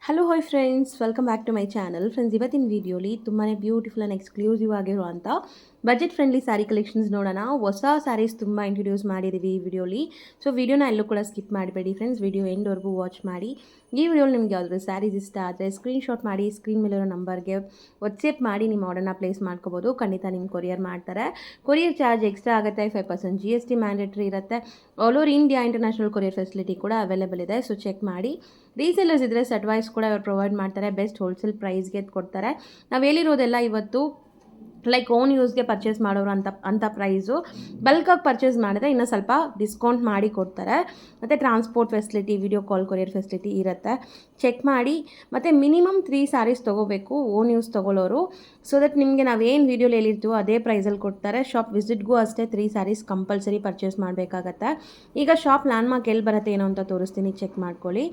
Hello hi friends, welcome back to my channel. Friends, ಇವತ್ತಿನ ವಿಡಿಯೋಲಿ ತುಂಬಾ ಬ್ಯೂಟಿಫುಲ್ ಆ್ಯಂಡ್ ಎಕ್ಸ್ಕ್ಲೂಸಿವ್ ಆಗಿರುವಂಥ ಬಜೆಟ್ ಫ್ರೆಂಡ್ಲಿ ಸ್ಯಾರಿ ಕಲೆಕ್ಷನ್ಸ್ ನೋಡೋಣ. ಹೊಸ ಸ್ಯಾರೀಸ್ ತುಂಬ ಇಂಟ್ರೊಡ್ಯೂಸ್ ಮಾಡಿದ್ದೀವಿ ಈ ವಿಡಿಯೋಲಿ. ಸೊ ವಿಡಿಯೋನ ಎಲ್ಲೂ ಕೂಡ ಸ್ಕಿಪ್ ಮಾಡಬೇಡಿ ಫ್ರೆಂಡ್ಸ್, ವಿಡಿಯೋ ಎಂಡ್ವರೆಗೂ ವಾಚ್ ಮಾಡಿ. ಈ ವಿಡಿಯೋಲಿ ನಿಮಗೆ ಯಾವ್ದಾದ್ರು ಸ್ಯಾರೀಸ್ ಇಷ್ಟ ಆದರೆ ಸ್ಕ್ರೀನ್ಶಾಟ್ ಮಾಡಿ ಸ್ಕ್ರೀನ್ ಮೇಲಿರೋ ನಂಬರ್ಗೆ ವಾಟ್ಸಪ್ ಮಾಡಿ ನಿಮ್ಮ ಆರ್ಡರ್ನ ಪ್ಲೇಸ್ ಮಾಡ್ಕೋಬೋದು. ಖಂಡಿತ ನಿಮ್ಗೆ ಕೊರಿಯರ್ ಮಾಡ್ತಾರೆ. ಕೊರಿಯರ್ ಚಾರ್ಜ್ ಎಕ್ಸ್ಟ್ರಾ ಆಗುತ್ತೆ, 5% GST ಮ್ಯಾಂಡೇಟ್ರಿ ಇರುತ್ತೆ. All over India international courier facility ಕೂಡ ಅವೈಲೇಬಲ್ ಇದೆ. ಸೊ ಚೆಕ್ ಮಾಡಿ. ರೀಸೇಲರ್ಸ್ ಇದ್ದರೆ ಅಡ್ವೈಸ್ ಕೂಡ ಇವರು ಪ್ರೊವೈಡ್ ಮಾಡ್ತಾರೆ. ಬೆಸ್ಟ್ ಹೋಲ್ಸೇಲ್ ಪ್ರೈಸ್ಗೆ ಕೊಡ್ತಾರೆ. ನಾವು ಹೇಳಿರೋದೆಲ್ಲ ಇವತ್ತು ಲೈಕ್ ಓನ್ ಯೂಸ್ಗೆ ಪರ್ಚೇಸ್ ಮಾಡೋರು ಅಂಥ ಪ್ರೈಸು. ಬಲ್ಕಾಗಿ ಪರ್ಚೇಸ್ ಮಾಡಿದ್ರೆ ಇನ್ನೂ ಸ್ವಲ್ಪ ಡಿಸ್ಕೌಂಟ್ ಮಾಡಿ ಕೊಡ್ತಾರೆ. ಮತ್ತು transport facility, video call courier facility ಇರುತ್ತೆ. ಚೆಕ್ ಮಾಡಿ. ಮತ್ತು ಮಿನಿಮಮ್ 3 ಸ್ಯಾರೀಸ್ ತೊಗೋಬೇಕು ಓನ್ ಯೂಸ್ ತೊಗೊಳ್ಳೋರು. ಸೊ ದಟ್ ನಿಮಗೆ ನಾವೇನು ವೀಡಿಯೋಲಿ ಹೇಳಿರ್ತೀವೋ ಅದೇ ಪ್ರೈಸಲ್ಲಿ ಕೊಡ್ತಾರೆ. ಶಾಪ್ ವಿಸಿಟ್ಗೂ ಅಷ್ಟೇ 3 ಸ್ಯಾರೀಸ್ ಕಂಪಲ್ಸರಿ ಪರ್ಚೇಸ್ ಮಾಡಬೇಕಾಗತ್ತೆ. ಈಗ ಶಾಪ್ ಲ್ಯಾಂಡ್ಮಾರ್ಕ್ ಎಲ್ಲಿ ಬರುತ್ತೆ ಏನೋ ಅಂತ ತೋರಿಸ್ತೀನಿ, ಚೆಕ್ ಮಾಡ್ಕೊಳ್ಳಿ.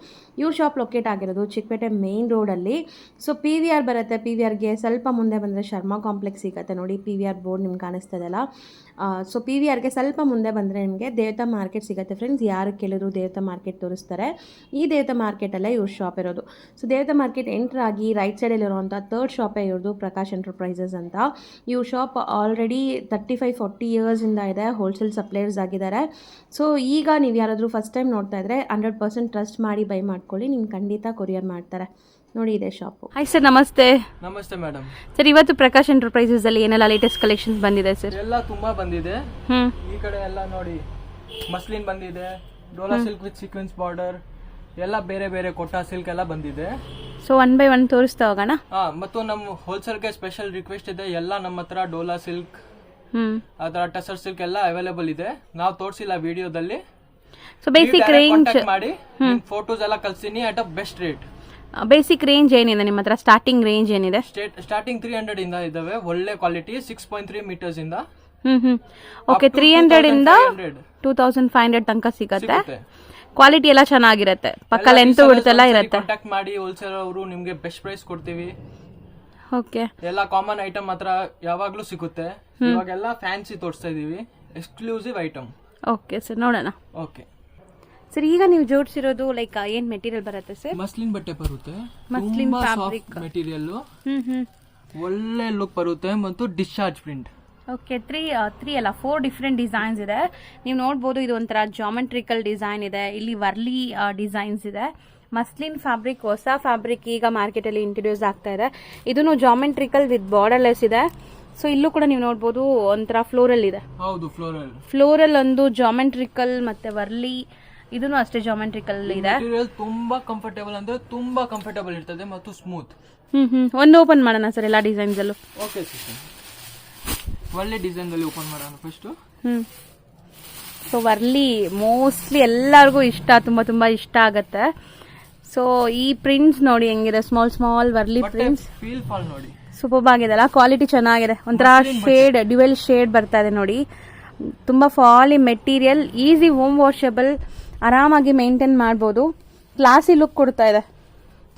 ಇವ್ರ ಶಾಪ್ ಲೊಕೇಟ್ ಆಗಿರೋದು ಚಿಕ್ಕಪೇಟೆ ಮೇನ್ ರೋಡಲ್ಲಿ. ಸೊ PVR ಬರುತ್ತೆ. PVRಗೆ ಸ್ವಲ್ಪ ಮುಂದೆ ಬಂದರೆ ಶರ್ಮಾ ಕಾಂಪ್ಲೆಕ್ಸ್ ಸಿಗುತ್ತೆ ನೋಡಿ. PVR ಬೋರ್ಡ್ ನಿಮ್ಗೆ ಕಾಣಿಸ್ತದಲ್ಲ. ಸೊ PVRಗೆ ಸ್ವಲ್ಪ ಮುಂದೆ ಬಂದರೆ ನಿಮಗೆ ದೇವತಾ ಮಾರ್ಕೆಟ್ ಸಿಗುತ್ತೆ ಫ್ರೆಂಡ್ಸ್. ಯಾರು ಕೇಳಿದ್ರು ದೇವತಾ ಮಾರ್ಕೆಟ್ ತೋರಿಸ್ತಾರೆ. ಈ ದೇವತಾ ಮಾರ್ಕೆಟಲ್ಲೇ ಇವ್ರ ಶಾಪ್ ಇರೋದು. ಸೊ ದೇವತಾ ಮಾರ್ಕೆಟ್ ಎಂಟ್ರ್ ಆಗಿ ರೈಟ್ ಸೈಡಲ್ಲಿರುವಂಥ 3rd ಶಾಪೇ ಇವ್ರದ್ದು, ಪ್ರಕಾಶ್ ಎಂಟರ್ಪ್ರೈಸಸ್ ಅಂತ. ಇವ್ರ ಶಾಪ್ ಆಲ್ರೆಡಿ 35-40 ಇಯರ್ಸಿಂದ ಇದೆ. ಹೋಲ್ಸೇಲ್ ಸಪ್ಲೈಯರ್ಸ್ ಆಗಿದ್ದಾರೆ. ಸೊ ಈಗ ನೀವು ಯಾರಾದರೂ ಫಸ್ಟ್ ಟೈಮ್ ನೋಡ್ತಾ ಇದ್ದರೆ 100% ಟ್ರಸ್ಟ್ ಮಾಡಿ ಬೈ ಮಾಡ್ಕೊಳ್ಳಿ. ನಿಮ್ಗೆ ಖಂಡಿತ ಕೊರಿಯರ್ ಮಾಡ್ತಾರೆ. ನೋಡಿ, ಇದೆ ಶಾಪು. ಹಾಯ್ ಸರ್, ನಮಸ್ತೆ. ನಮಸ್ತೆ ಮೇಡಮ್. ಸರ್, ಇವತ್ತು ಪ್ರಕಾಶ್ ಎಂಟರ್ಪ್ರೈಸಸ್ ಅಲ್ಲಿ ಏನೆಲ್ಲ ಲೇಟೆಸ್ಟ್ ಕಲೆಕ್ಷನ್ಸ್ ಬಂದಿದೆ ಸರ್? ಎಲ್ಲ ತುಂಬಾ ಬಂದಿದೆ. ಈ ಕಡೆ ಎಲ್ಲ ನೋಡಿ, ಮಸ್ಲಿನ್ ಬಂದಿದೆ, Dhola silk with sequence border, ಎಲ್ಲ ಬೇರೆ ಬೇರೆ ಕೊಟ್ಟಾ ಸಿಲ್ಕ್ ಎಲ್ಲ ಬಂದಿದೆ. ಸೊ 1 by 1 ತೋರಿಸ್ತಾ ಹೋಗೋಣ. ಮತ್ತು ನಮ್ಮ ಹೋಲ್ಸೇಲ್ಗೆ ಸ್ಪೆಷಲ್ ರಿಕ್ವೆಸ್ಟ್ ಇದೆ. ಎಲ್ಲ ನಮ್ಮ ಹತ್ರ ಡೋಲಾ ಸಿಲ್ಕ್, ಅದರ ಟಸರ್ ಸಿಲ್ಕ್ ಎಲ್ಲ ಅವೈಲೇಬಲ್ ಇದೆ. ನಾವು ತೋರಿಸಿಲ್ಲ ವಿಡಿಯೋದಲ್ಲಿ. ಸೊ ಬೇಸಿಕ್ ರೇಂಜ್ ಮಾಡಿ ಫೋಟೋಸ್ ಎಲ್ಲ ಕಳ್ಸಿನಿ at a best rate. Basic range ಏನಿದೆ ನಿಮ್ಮ ಹತ್ರ? ಸ್ಟಾರ್ಟಿಂಗ್ ರೇಂಜ್ ಏನಿದೆ? ಸ್ಟಾರ್ಟಿಂಗ್ 300 ಇಂದ ಇದಾವೆ. ಒಳ್ಳೆ ಕ್ವಾಲಿಟಿ 6.3 ಮೀಟರ್ಸ್ ಇಂದ. ಓಕೆ, 300 ಇಂದ 2500 ತನಕ ಸಿಗುತ್ತೆ. ಕ್ವಾಲಿಟಿ ಎಲ್ಲ ಚೆನ್ನಾಗಿರುತ್ತೆ. ಪಕ್ಕ ಲೆಂತ್ ಬಿಡ್ತೆಲ್ಲ ಇರುತ್ತೆ. ಕಾಂಟ್ಯಾಕ್ಟ್ ಮಾಡಿ ಹೋಲ್ಸೇಲ್ ಅವರು ನಿಮ್ಗೆ ಬೆಸ್ಟ್ ಪ್ರೈಸ್ ಕೊಡ್ತೀವಿ. ಓಕೆ, ಎಲ್ಲ ಕಾಮನ್ ಐಟಮ್ ಮಾತ್ರ ಯಾವಾಗ್ಲೂ ಸಿಗುತ್ತೆ. ಇವಾಗೆಲ್ಲ ಫ್ಯಾನ್ಸಿ ತೋರಿಸ್ತಾ ಇದೀವಿ, ಎಕ್ಸ್ಕ್ಲೂಸಿವ್ ಐಟಮ್. ಓಕೆ ಸರ್, ನೋಡೋಣ. ಓಕೆ ಸರ್, ಈಗ ನೀವು ಜೋಡಿಸಿರೋದು ಲೈಕ್ ಏನ್ ಮೆಟೀರಿಯಲ್ ಬರುತ್ತೆ ಸರ್? ಮಸ್ಲಿನ್ ಬಟ್ಟೆ ಬರುತ್ತೆ. ಮಸ್ಲಿನ್ ಫ್ಯಾಬ್ರಿಕ್ ಮೆಟೀರಿಯಲ್, ಒಳ್ಳೆ ಲುಕ್ ಬರುತ್ತೆ ಮತ್ತು ಡಿಸ್ಚಾರ್ಜ್ ಪ್ರಿಂಟ್. ಓಕೆ, 3 ಅಲ್ಲ 4 ಡಿಫ್ರೆಂಟ್ ಡಿಸೈನ್ಸ್ ಇದೆ. ನೀವು ನೋಡ್ಬೋದು, ಇದು ಒಂಥರ ಜಾಮೆಟ್ರಿಕಲ್ ಡಿಸೈನ್ ಇದೆ. ಇಲ್ಲಿ ವರ್ಲಿ ಡಿಸೈನ್ಸ್ ಇದೆ. ಮಸ್ಲಿನ್ ಫ್ಯಾಬ್ರಿಕ್, ಹೊಸ ಫ್ಯಾಬ್ರಿಕ್ ಈಗ ಮಾರ್ಕೆಟ್ ಅಲ್ಲಿ ಇಂಟ್ರೊಡ್ಯೂಸ್ ಆಗ್ತಾ ಇದೆ. ಇದನ್ನು ಜಾಮೆಟ್ರಿಕಲ್ ವಿತ್ ಬಾರ್ಡರ್ಲೆಸ್ ಇದೆ. ಸೊ ಇಲ್ಲೂ ಕೂಡ ನೀವು ನೋಡ್ಬೋದು ಒಂಥರ ಫ್ಲೋರಲ್ ಇದೆ. ಹೌದು, ಫ್ಲೋರಲ್ ಒಂದು ಜಾಮೆಟ್ರಿಕಲ್ ಮತ್ತೆ ವರ್ಲಿ, ಇದನ್ನು ಅಷ್ಟೇ ಜಾಮೆಟ್ರಿಕಲ್ ಇದೆ. ತುಂಬಾ ಕಂಫರ್ಟೇಬಲ್ ಅಂದ್ರೆ ತುಂಬಾ ಕಂಫರ್ಟೇಬಲ್ ಇರ್ತದೆ ಮತ್ತು ಸ್ಮೂತ್. ಒಂದು ಓಪನ್ ಮಾಡೋಣ ಸರ್ ಎಲ್ಲ ಡಿಸೈನ್ಸ್ ಅಲ್ಲೂ. ಓಕೆ ಸಿಸ್ಟರ್, ಒಳ್ಳೆ ಡಿಸೈನ್ ಅಲ್ಲಿ ಓಪನ್ ಮಾಡೋಣ ಫಸ್ಟ್. ಸೊ ವರ್ಲಿ ಮೋಸ್ಟ್ಲಿ ಎಲ್ಲರಿಗೂ ಇಷ್ಟ, ತುಂಬಾ ತುಂಬಾ ಇಷ್ಟ ಆಗತ್ತೆ. ಸೊ ಈ ಪ್ರಿಂಟ್ಸ್ ನೋಡಿ ಹೆಂಗಿದೆ, small small Warli prints. Feel fall ನೋಡಿ, ಸೂಪರ್ ಆಗಿದೆಲ್ಲ. ಕ್ವಾಲಿಟಿ ಚೆನ್ನಾಗಿದೆ. ಒಂಥರ ಶೇಡ್, ಡ್ಯುವೆಲ್ ಶೇಡ್ ಬರ್ತಾ ಇದೆ ನೋಡಿ. ತುಂಬಾ Fali material, easy home washable, ಆರಾಮಾಗಿ ಮೇಂಟೈನ್ ಮಾಡಬಹುದು. ಕ್ಲಾಸಿ ಲುಕ್ ಕೊಡ್ತಾ ಇದೆ.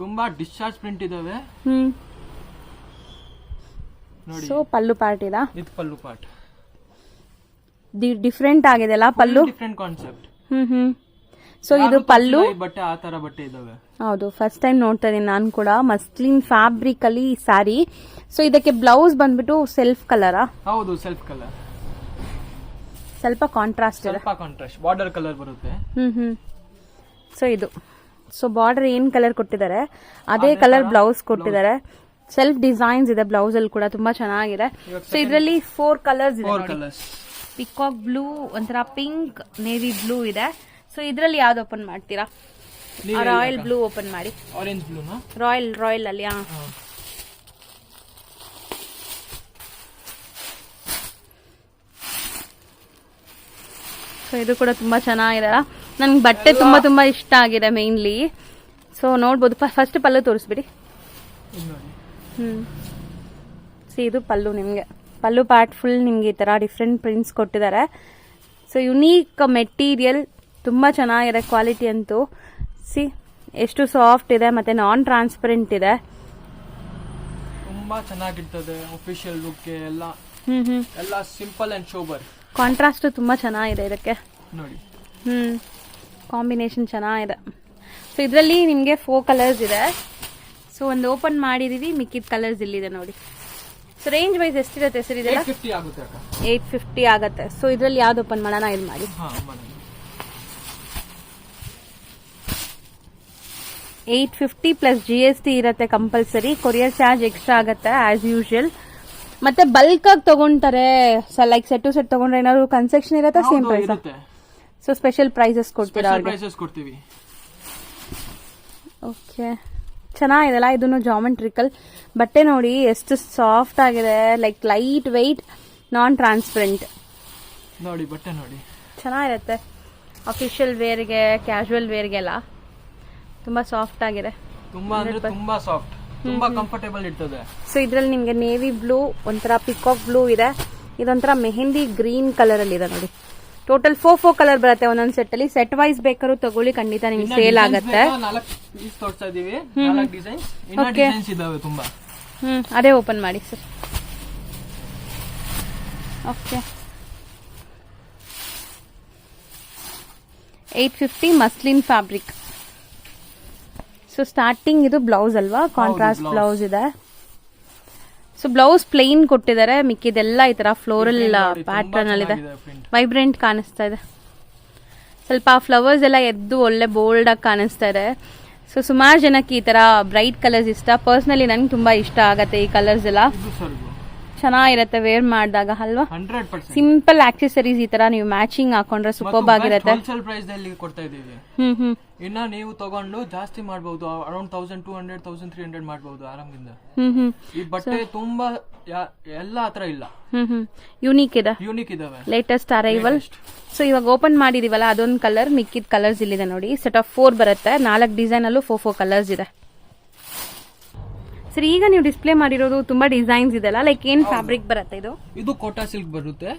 ತುಂಬಾ ಡಿಸ್ಚಾರ್ಜ್ ಪ್ರಿಂಟ್ ಇದಾವೆ. ನೋಡಿ, ಸೊ ಪಲ್ಲು ಪಾರ್ಟ್ ಇದೆ. ಇದು ಪಲ್ಲು ಪಾರ್ಟ್ ಡಿಫ್ರೆಂಟ್ ಆಗಿದೆ ಅಲ್ಲ ಪಲ್ಲು. Different concept. ಸೊ ಇದು ಪಲ್ಲು. ಬಟ್ಟೆ ಆ ತರ ಬಟ್ಟೆ ಇದಾವೆ. ಹೌದು, ಫಸ್ಟ್ ಟೈಮ್ ನೋಡ್ತಾ ಇದೀನಿ ನಾನು ಕೂಡ. ಮಸ್ಲಿನ್ ಫ್ಯಾಬ್ರಿಕ್ ಅಲ್ಲಿ ಸ್ಯಾರಿ. ಸೊ ಇದಕ್ಕೆ ಬ್ಲೌಸ್ ಬಂದ್ಬಿಟ್ಟು ಸೆಲ್ಫ್ ಕಲರಾ? ಹೌದು, ಸೆಲ್ಫ್ ಕಲರ್. ಸ್ವಲ್ಪ ಕಾಂಟ್ರಾಸ್ಟ್ ಇದೆ. ಸ್ವಲ್ಪ ಕಾಂಟ್ರಾಸ್ಟ್ ಬಾರ್ಡರ್ ಕಲರ್ ಬರುತ್ತೆ. ಸೊ ಇದು, ಸೊ ಬಾರ್ಡರ್ ಏನ್ ಕಲರ್ ಕೊಟ್ಟಿದ್ದಾರೆ ಅದೇ ಕಲರ್ ಬ್ಲೌಸ್ ಕೊಟ್ಟಿದ್ದಾರೆ. ಸೆಲ್ಫ್ ಡಿಸೈನ್ಸ್ ಇದೆ ಬ್ಲೌಸ್ ಅಲ್ಲಿ ಕೂಡ, ತುಂಬಾ ಚೆನ್ನಾಗಿದೆ. ಸೊ ಇದರಲ್ಲಿ 4 ಕಲರ್ಸ್ ಇದೆ ನೋಡಿ. ಪಿಕಾಕ್ ಬ್ಲೂ, ಒಂಥರ ಪಿಂಕ್, ನೇವಿ ಬ್ಲೂ ಇದೆ. ಸೊ ಇದರಲ್ಲಿ ಯಾವ್ದು ಓಪನ್ ಮಾಡ್ತೀರಾ? ರಾಯಲ್ ಬ್ಲೂ ಓಪನ್ ಮಾಡಿ. ಆರೆಂಜ್ ಬ್ಲೂನಾ? ರಾಯಲ್ ಅಲ್ಲಿ. ಸೊ ಇದು ಕೂಡ ತುಂಬಾ ಚೆನ್ನಾಗಿದೆ. ನನ್ಗೆ ಬಟ್ಟೆ ತುಂಬಾ ತುಂಬಾ ಇಷ್ಟ ಆಗಿದೆ ಮೇನ್ಲಿ. ಸೊ ನೋಡ್ಬೋದು, ಫಸ್ಟ್ ಪಲ್ಲು ತೋರಿಸ್ಬಿಡಿ. ಇದು ಪಲ್ಲು. ನಿಮ್ಗೆ ಪಲ್ಲು ಪಾರ್ಟ್ ಫುಲ್ ನಿಮ್ಗೆ ಈ ತರ ಡಿಫ್ರೆಂಟ್ ಪ್ರಿಂಟ್ಸ್ ಕೊಟ್ಟಿದ್ದಾರೆ. ಸೊ ಯುನೀಕ್ ಮೆಟೀರಿಯಲ್, ತುಂಬಾ ಚೆನ್ನಾಗಿದೆ ಕ್ವಾಲಿಟಿ ಅಂತೂ. ಎಷ್ಟು ಸಾಫ್ಟ್ ಇದೆ, ಮತ್ತೆ ನಾನ್ ಟ್ರಾನ್ಸ್ಪರೆಂಟ್ ಇದೆ. ತುಂಬಾ ಚೆನ್ನಾಗಿರ್ತದೆ. ಅಫಿಷಿಯಲ್ ಲುಕ್ ಎಲ್ಲ ಎಲ್ಲ ಸಿಂಪಲ್ ಅಂಡ್ ಶೋಬರ್. ಕಾಂಟ್ರಾಸ್ಟ್ ತುಂಬಾ ಚೆನ್ನಾಗಿದೆ ಇದಕ್ಕೆ ನೋಡಿ. ಕಾಂಬಿನೇಷನ್ ಚೆನ್ನಾಗಿದೆ. ಸೊ ಇದರಲ್ಲಿ ನಿಮಗೆ 4 ಕಲರ್ಸ್ ಇದೆ. ಸೊ ಒಂದು ಓಪನ್ ಮಾಡಿದೀವಿ, ಮಿಕ್ಕಿದ ಕಲರ್ಸ್ ಇಲ್ಲಿದೆ ನೋಡಿ. ಸೊ ರೇಂಜ್ ವೈಸ್ ಎಷ್ಟಿರುತ್ತೆ ಸರ್ ಇದೆಲ್ಲ? 850 ಆಗುತ್ತೆ ಅಕ್ಕ. 850 ಆಗುತ್ತೆ. ಸೊ ಇದ್ರಲ್ಲಿ ಯಾವ್ದು ಓಪನ್ ಮಾಡೋಣ? ಇದು ಮಾಡಿ. 850 ಪ್ಲಸ್ GST ಇರುತ್ತೆ ಕಂಪಲ್ಸರಿ. ಕೊರಿಯರ್ ಚಾರ್ಜ್ ಎಕ್ಸ್ಟ್ರಾ ಆಗುತ್ತೆ ಆಸ್ ಯೂಶುವಲ್. ಮತ್ತೆ ಬಲ್ಕ್ ಆಗಿ ತಗೊಂತಾರೆ, ಲೈಕ್ ಸೆಟ್ ಟು ಸೆಟ್ ತಗೊಂಡ್ರೆ ಏನಾದ್ರು ಕನ್ಸೆಕ್ಷನ್ ಇರುತ್ತೆ? Same price? So special prices ಕೊಡ್ತೀರಾ ಅವ್ರಿಗೆ? ಓಕೆ, ಚೆನ್ನಾಗಿದೆಲ್ಲ. ಇದನ್ನು ಜಾಮೆಟ್ರಿಕಲ್ ಬಟ್ಟೆ ನೋಡಿ ಎಷ್ಟು ಸಾಫ್ಟ್ ಆಗಿದೆ, like light weight, non transparent ನೋಡಿ. ಬಟ್ಟೆ ನೋಡಿ ಚೆನ್ನಾಗಿರುತ್ತೆ. ಅಫಿಷಿಯಲ್ ವೇರ್ಗೆ, ಕ್ಯಾಶುವಲ್ ವೇರ್ಗೆಲ್ಲ ತುಂಬಾ ಸಾಫ್ಟ್ ಆಗಿದೆ. ತುಂಬಾ ಅಂದ್ರೆ ತುಂಬಾ ಸಾಫ್ಟ್, ತುಂಬಾ ಕಂಫರ್ಟೇಬಲ್ ಇರ್ತದೆ. ಸೊ ಇದ್ರಲ್ಲಿ ನಿಮ್ಗೆ ನೇವಿ ಬ್ಲೂ, ಒಂಥರ ಪಿಕಾಕ್ ಬ್ಲೂ ಇದೆ, ಇದೊಂಥರ ಮೆಹಂದಿ ಗ್ರೀನ್ ಕಲರ್ ಅಲ್ಲಿ ಇದೆ ನೋಡಿ. ಟೋಟಲ್ 4 ಕಲರ್ ಬರುತ್ತೆ ಒಂದೊಂದ್ ಸೆಟ್ ಅಲ್ಲಿ. ಸೆಟ್ ವೈಸ್ ಬೇಕಾದ್ರೂ ತಗೊಳ್ಳಿ, ಖಂಡಿತ ನಿಮ್ಗೆ ಸೇಲ್ ಆಗುತ್ತೆ. ಅದೇ ಓಪನ್ ಮಾಡಿ sir. Okay, 850 muslin fabric. So starting ಇದು ಬ್ಲೌಸ್ ಅಲ್ವಾ, ಕಾಂಟ್ರಾಸ್ಟ್ ಬ್ಲೌಸ್ ಇದೆ. ಸೊ ಬ್ಲೌಸ್ ಪ್ಲೇನ್ ಕೊಟ್ಟಿದ್ದಾರೆ, ಮಿಕ್ಕಿದೆಲ್ಲ ಈ ತರ ಫ್ಲೋರಲ್ ಪ್ಯಾಟರ್ನ್ ಅಲ್ಲಿ ಇದೆ. ವೈಬ್ರೆಂಟ್ ಕಾಣಿಸ್ತಾ ಇದೆ. ಸ್ವಲ್ಪ ಫ್ಲವರ್ಸ್ ಎಲ್ಲ ಎದ್ದು ಒಳ್ಳೆ ಬೋಲ್ಡ್ ಆಗಿ ಕಾಣಿಸ್ತಾ ಇದೆ. ಸೊ ಸುಮಾರು ಜನಕ್ಕೆ ಈ ತರ ಬ್ರೈಟ್ ಕಲರ್ಸ್ ಇಷ್ಟ. ಪರ್ಸನಲಿ ನಂಗೆ ತುಂಬಾ ಇಷ್ಟ ಆಗತ್ತೆ ಈ ಕಲರ್ಸ್ ಎಲ್ಲ. ಚೆನ್ನಾಗಿರತ್ತೆ ವೇರ್ ಮಾಡಿದಾಗ ಅಲ್ವಾ. ಸಿಂಪಲ್ ಆಕ್ಸೆಸರೀಸ್ ಈ ತರ ನೀವು ಮ್ಯಾಚಿಂಗ್ ಹಾಕೊಂಡ್ರೆ ಸೂಪರ್ ಆಗಿರುತ್ತೆ. ಇನ್ನ ನೀವು ತಗೊಂಡು ಜಾಸ್ತಿ ಮಾಡಬಹುದು, ಅರೌಂಡ್ 1200 1300 ಮಾಡಬಹುದು ಆರಾಮದಿಂದ. ಈ ಬಟ್ಟೆ ತುಂಬಾ ಎಲ್ಲ ಹತ್ರ ಇಲ್ಲ, ಯೂನಿಕ್ ಇದೆ, ಇದಾವೆ, ಲೇಟೆಸ್ಟ್ ಅರೈವಲ್. ಸೊ ಇವಾಗ ಓಪನ್ ಮಾಡಿದೀವಲ್ಲ ಅದೊಂದು ಕಲರ್, ಮಿಕ್ಕಿದ ಕಲರ್ಸ್ ಇಲ್ಲಿದೆ ನೋಡಿ. ಸೆಟ್ ಆಫ್ 4 ಬರುತ್ತೆ, 4 ಡಿಸೈನ್ ಅಲ್ಲೂ 4 ಕಲರ್ಸ್ ಇದೆ. ಸರಿ, ಈಗ ನೀವು ಡಿಸ್ಪ್ಲೇ ಮಾಡಿರೋದು ತುಂಬಾ ಡಿಸೈನ್ಸ್ ಇದೆಲ್ಲ, ಲೈಕ್ ಏನ್ ಫ್ಯಾಬ್ರಿಕ್ ಬರುತ್ತೆ ಇದು? ಇದು ಕೋಟಾ ಸಿಲ್ಕ್ ಬರುತ್ತೆ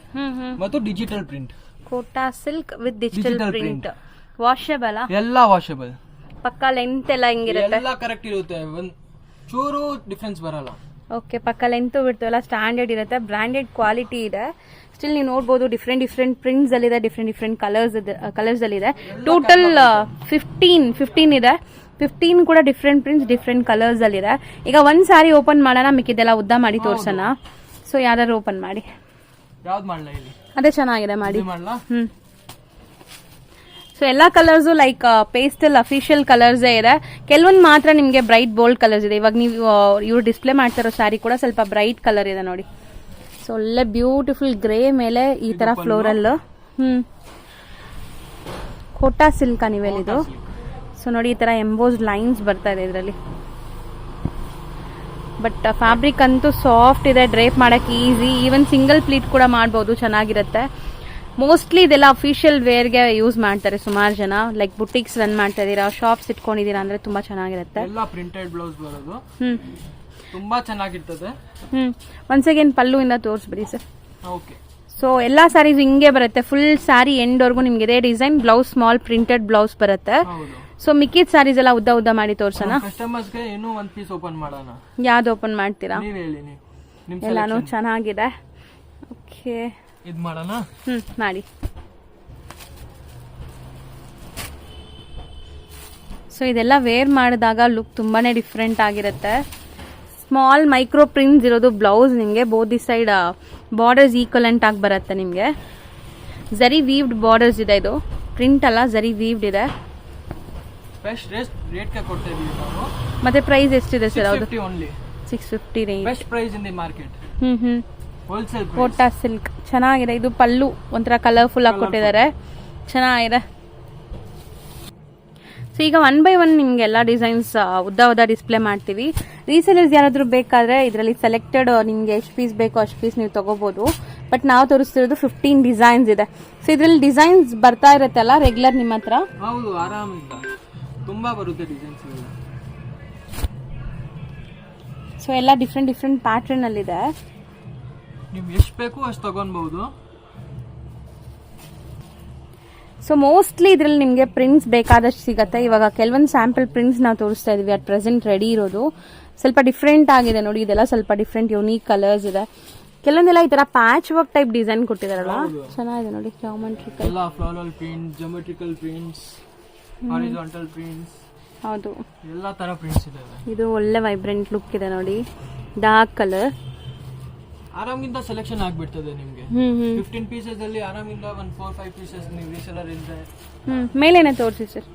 ಮತ್ತು digital print. Kota silk with digital print. Washable? ಎಲ್ಲ ವಾಷಬಲ್. ಪಕ್ಕ ಲೆಂತ್ ಎಲ್ಲ ಹೆಂಗಿರುತ್ತೆ? ಎಲ್ಲ ಕರೆಕ್ಟ್ ಇರುತ್ತೆ, ಒಂದ್ ಚೂರು ಡಿಫರೆನ್ಸ್ ಬರಲ್ಲ. ಓಕೆ, ಪಕ್ಕ ಲೆಂತ್ ಬಿಡ್ತು ಎಲ್ಲ ಸ್ಟ್ಯಾಂಡರ್ಡ್ ಇರುತ್ತೆ, ಬ್ರಾಂಡೆಡ್ ಕ್ವಾಲಿಟಿ ಇದೆ. ಸ್ಟಿಲ್ ನೀವು ನೋಡಬಹುದು ಡಿಫ್ರೆಂಟ್ ಪ್ರಿಂಟ್ಸ್ ಅಲ್ಲಿ ಇದೆ, ಡಿಫ್ರೆಂಟ್ ಕಲರ್ಸ್ ಅಲ್ಲಿ ಇದೆ. ಟೋಟಲ್ 15 ಇದೆ. 15 ಕೂಡ ಡಿಫ್ರೆಂಟ್ ಪ್ರಿಂಟ್ಸ್, ಡಿಫ್ರೆಂಟ್ ಕಲರ್ಸ್ ಅಲ್ಲಿ ಇದೆ. ಈಗ ಒಂದ್ ಸಾರಿ ಓಪನ್ ಮಾಡೋಣ, ಮಿಕ್ಕಿದೆಲ್ಲ ಉದ್ದ ಮಾಡಿ ತೋರ್ಸೋಣ. ಸೊ ಯಾರು ಓಪನ್ ಮಾಡಿ? ಯಾವ್ದು ಮಾಡಲ್ಲ ಇಲ್ಲಿ? ಅದೇ ಚೆನ್ನಾಗಿದೆ, ಮಾಡಿ. ಸೊ ಎಲ್ಲಾ colours like pastel official colours ಇದೆ. ಕೆಲವೊಂದು ಮಾತ್ರ ನಿಮ್ಗೆ ಬ್ರೈಟ್ ಬೋಲ್ಡ್ ಕಲರ್ಸ್ ಇದೆ. ಇವಾಗ ನೀವು ಇವ್ರು ಡಿಸ್ಪ್ಲೇ ಮಾಡ್ತಿರೋ ಸ್ಯಾರಿ ಕೂಡ ಸ್ವಲ್ಪ ಬ್ರೈಟ್ ಕಲರ್ ಇದೆ ನೋಡಿ. ಸೊ ಒಳ್ಳೆ ಬ್ಯೂಟಿಫುಲ್ ಗ್ರೇ ಮೇಲೆ ಈ ತರ ಫ್ಲೋರಲ್. ಕೋಟಾ ಸಿಲ್ಕ್ ನೀವೇಲಿದು. ಸೊ ನೋಡಿ ಈ ತರ ಎಂಬೋಸ್ಡ್ ಲೈನ್ಸ್ ಬರ್ತಾ ಇದೆ ಇದರಲ್ಲಿ. ಬಟ್ ಫ್ಯಾಬ್ರಿಕ್ ಅಂತೂ ಸಾಫ್ಟ್ ಇದೆ, ಡ್ರೇಪ್ ಮಾಡಕ್ ಈಸಿ. ಈವನ್ ಸಿಂಗಲ್ ಪ್ಲೀಟ್ ಕೂಡ ಮಾಡಬಹುದು, ಚೆನ್ನಾಗಿರುತ್ತೆ. ಮೋಸ್ಟ್ಲಿ ಇದೆಲ್ಲ ಅಫಿಷಿಯಲ್ ವೇರ್ಗೆ ಯೂಸ್ ಮಾಡ್ತಾರೆ ಸುಮಾರು ಜನ. ಲೈಕ್ ಬುಟಿಕ್ಸ್ ರನ್ ಮಾಡ್ತಾ ಇದೀರಾ, ಶಾಪ್ಸ್ ಇಟ್ಕೊಂಡಿದೀರಾ ಅಂದ್ರೆ ತುಂಬಾ ಚೆನ್ನಾಗಿರುತ್ತೆ. ಎಲ್ಲ ಪ್ರಿಂಟೆಡ್ ಬ್ಲೌಸ್ ಬರೋದು, ತುಂಬಾ ಚೆನ್ನಾಗಿರ್ತದೆ. ಒನ್ಸ್ ಅಗೇನ್ ಪಲ್ಲು ಇಂದ ತೋರಿಸ್ಬಿಡಿ ಸರ್. ಓಕೆ. ಸೊ ಎಲ್ಲಾ ಸ್ಯಾರೀಸ್ ಹಿಂಗೆ ಬರುತ್ತೆ, ಫುಲ್ ಸ್ಯಾರಿ ಎಂಡ್ ವರ್ಗು ನಿಮ್ಗೆ ಇದೇ design. Blouse small printed blouse ಬರುತ್ತೆ. ಸೊ ಮಿಕ್ಕಿದ ಸ್ಯಾರೀಸ್ ಎಲ್ಲ ಉದ್ದ ಮಾಡಿ ತೋರ್ಸೋಣ. ಕಸ್ಟಮರ್ಸ್ ಗೆ ಇನ್ನೂ ಒಂದು ಪೀಸ್ ಓಪನ್ ಮಾಡೋಣ. ಯಾವ್ದು ಓಪನ್ ಮಾಡ್ತೀರಾ? ನೀವು ಹೇಳಿ, ಎಲ್ಲಾನು ಚೆನ್ನಾಗಿದೆ. ಓಕೆ, ಇದು ಮಾಡೋಣ. ಮಾಡಿ. ಸೊ ಇದೆಲ್ಲ ವೇರ್ ಮಾಡಿದಾಗ ಲುಕ್ ತುಂಬಾನೇ ಡಿಫ್ರೆಂಟ್ ಆಗಿರುತ್ತೆ. ಸ್ಮಾಲ್ ಮೈಕ್ರೋ ಪ್ರಿಂಟ್ಸ್ ಇರೋದು ಬ್ಲೌಸ್. ನಿಮಗೆ both the side borders equivalent ಆಗಿ ಬರುತ್ತೆ. ನಿಮಗೆ ಜರಿ ವೀವ್ಡ್ ಬಾರ್ಡರ್ಸ್ ಇದೆ. ಇದು ಪ್ರಿಂಟ್ ಅಲ್ಲ, ಜರಿ ವೀವ್ಡ್ ಇದೆ. ಮತ್ತೆ ಪ್ರೈಸ್ ಎಷ್ಟಿದೆ ಸರ್? ಹೌದು, 650 range. Best price in the market. Wholesale Kota silk ಚೆನ್ನಾಗಿದೆ. ಇದು ಪಲ್ಲು ಒಂಥರ ಕಲರ್ಫುಲ್ ಆಗಿ ಕೊಟ್ಟಿದ್ದಾರೆ, ಚೆನ್ನಾಗಿದೆ. ಸೊ ಈಗ 1 by 1 ನಿಮ್ಗೆ ಎಲ್ಲ ಡಿಸೈನ್ಸ್ ಉದ್ದ ಡಿಸ್ಪ್ಲೇ ಮಾಡ್ತೀವಿ. ರೀಸೇಲರ್ಸ್ ಯಾರಾದ್ರೂ ಬೇಕಾದ್ರೆ ಇದರಲ್ಲಿ ಸೆಲೆಕ್ಟೆಡ್ ನಿಮ್ಗೆ ಎಷ್ಟು ಪೀಸ್ ಬೇಕೋ ಅಷ್ಟು ಪೀಸ್ ನೀವು ತಗೋಬಹುದು. ಬಟ್ ನಾವು ತೋರಿಸ್ತಿರೋದು 15 ಡಿಸೈನ್ಸ್ ಇದೆ. ಸೊ ಇದ್ರಲ್ಲಿ ಡಿಸೈನ್ಸ್ ಬರ್ತಾ ಇರುತ್ತಲ್ಲ ರೆಗ್ಯುಲರ್ ನಿಮ್ಮ ಹತ್ರ? ಹೌದು, ಆರಾಮಿಲ್ಲ, ತುಂಬಾ ಬರುತ್ತೆ ಡಿಸೈನ್ಸ್. ಸೊ ಎಲ್ಲ ಡಿಫ್ರೆಂಟ್ ಪ್ಯಾಟರ್ನ್ ಅಲ್ಲಿ ಇದೆ. ನಿಮ್ಗೆ ಎಷ್ಟು ಬೇಕು ಅಷ್ಟು ತಗೊಬಹುದು. ಸೊ ಮೋಸ್ಟ್ಲಿ ಇದ್ರಲ್ಲಿ ನಿಮಗೆ ಪ್ರಿಂಟ್ಸ್ ಬೇಕಾದಷ್ಟು ಸಿಗತ್ತೆ. ಇವಾಗ ಕೆಲವೊಂದು ಸ್ಯಾಂಪಲ್ ಪ್ರಿಂಟ್ಸ್ ನಾವು ತೋರಿಸ್ತಾ ಇದೀವಿ, ಅಟ್ ಪ್ರೆಸೆಂಟ್ ರೆಡಿ ಇರೋದು. ಸ್ವಲ್ಪ ಡಿಫ್ರೆಂಟ್ ಆಗಿದೆ ನೋಡಿ, ಇದೆಲ್ಲ ಸ್ವಲ್ಪ ಡಿಫ್ರೆಂಟ್ ಯೂನಿಕ್ ಕಲರ್ಸ್ ಇದೆ. ಕೆಲವೊಂದೆಲ್ಲ ಈ ತರ ಪ್ಯಾಚ್ ವರ್ಕ್ ಟೈಪ್ ಡಿಸೈನ್ ಕೊಟ್ಟಿದಾರಲ್ಲ, ಚೆನ್ನಾಗಿದೆ ನೋಡಿ. ಜಾಮೆಟ್ರಿಕಲ್ ಎಲ್ಲ floral prints, geometrical prints, horizontal prints, ಹೌದು, ಎಲ್ಲಾ ತರ ಪ್ರಿಂಟ್ಸ್ ಇದಾವೆ. ಇದು ಒಳ್ಳೆ ವೈಬ್ರೆಂಟ್ ಲುಕ್ ಇದೆ ನೋಡಿ, ಡಾರ್ಕ್ ಕಲರ್. ಆರಾಮಿಂದ ಸೆಲೆಕ್ಷನ್ ಆಗ್ಬಿಡ್ತದೆ ನಿಮ್ಗೆ. 15 ಪೀಸಸ್ ಅಲ್ಲಿ ಆರಾಮಿಂದ 4-5 ಪೀಸಸ್ ನೀವು ರೀಸೆಲರ್ ಇದ್ರೆ. ಮೇಲೇನೆ ತೋರಿಸಿ ಸರ್.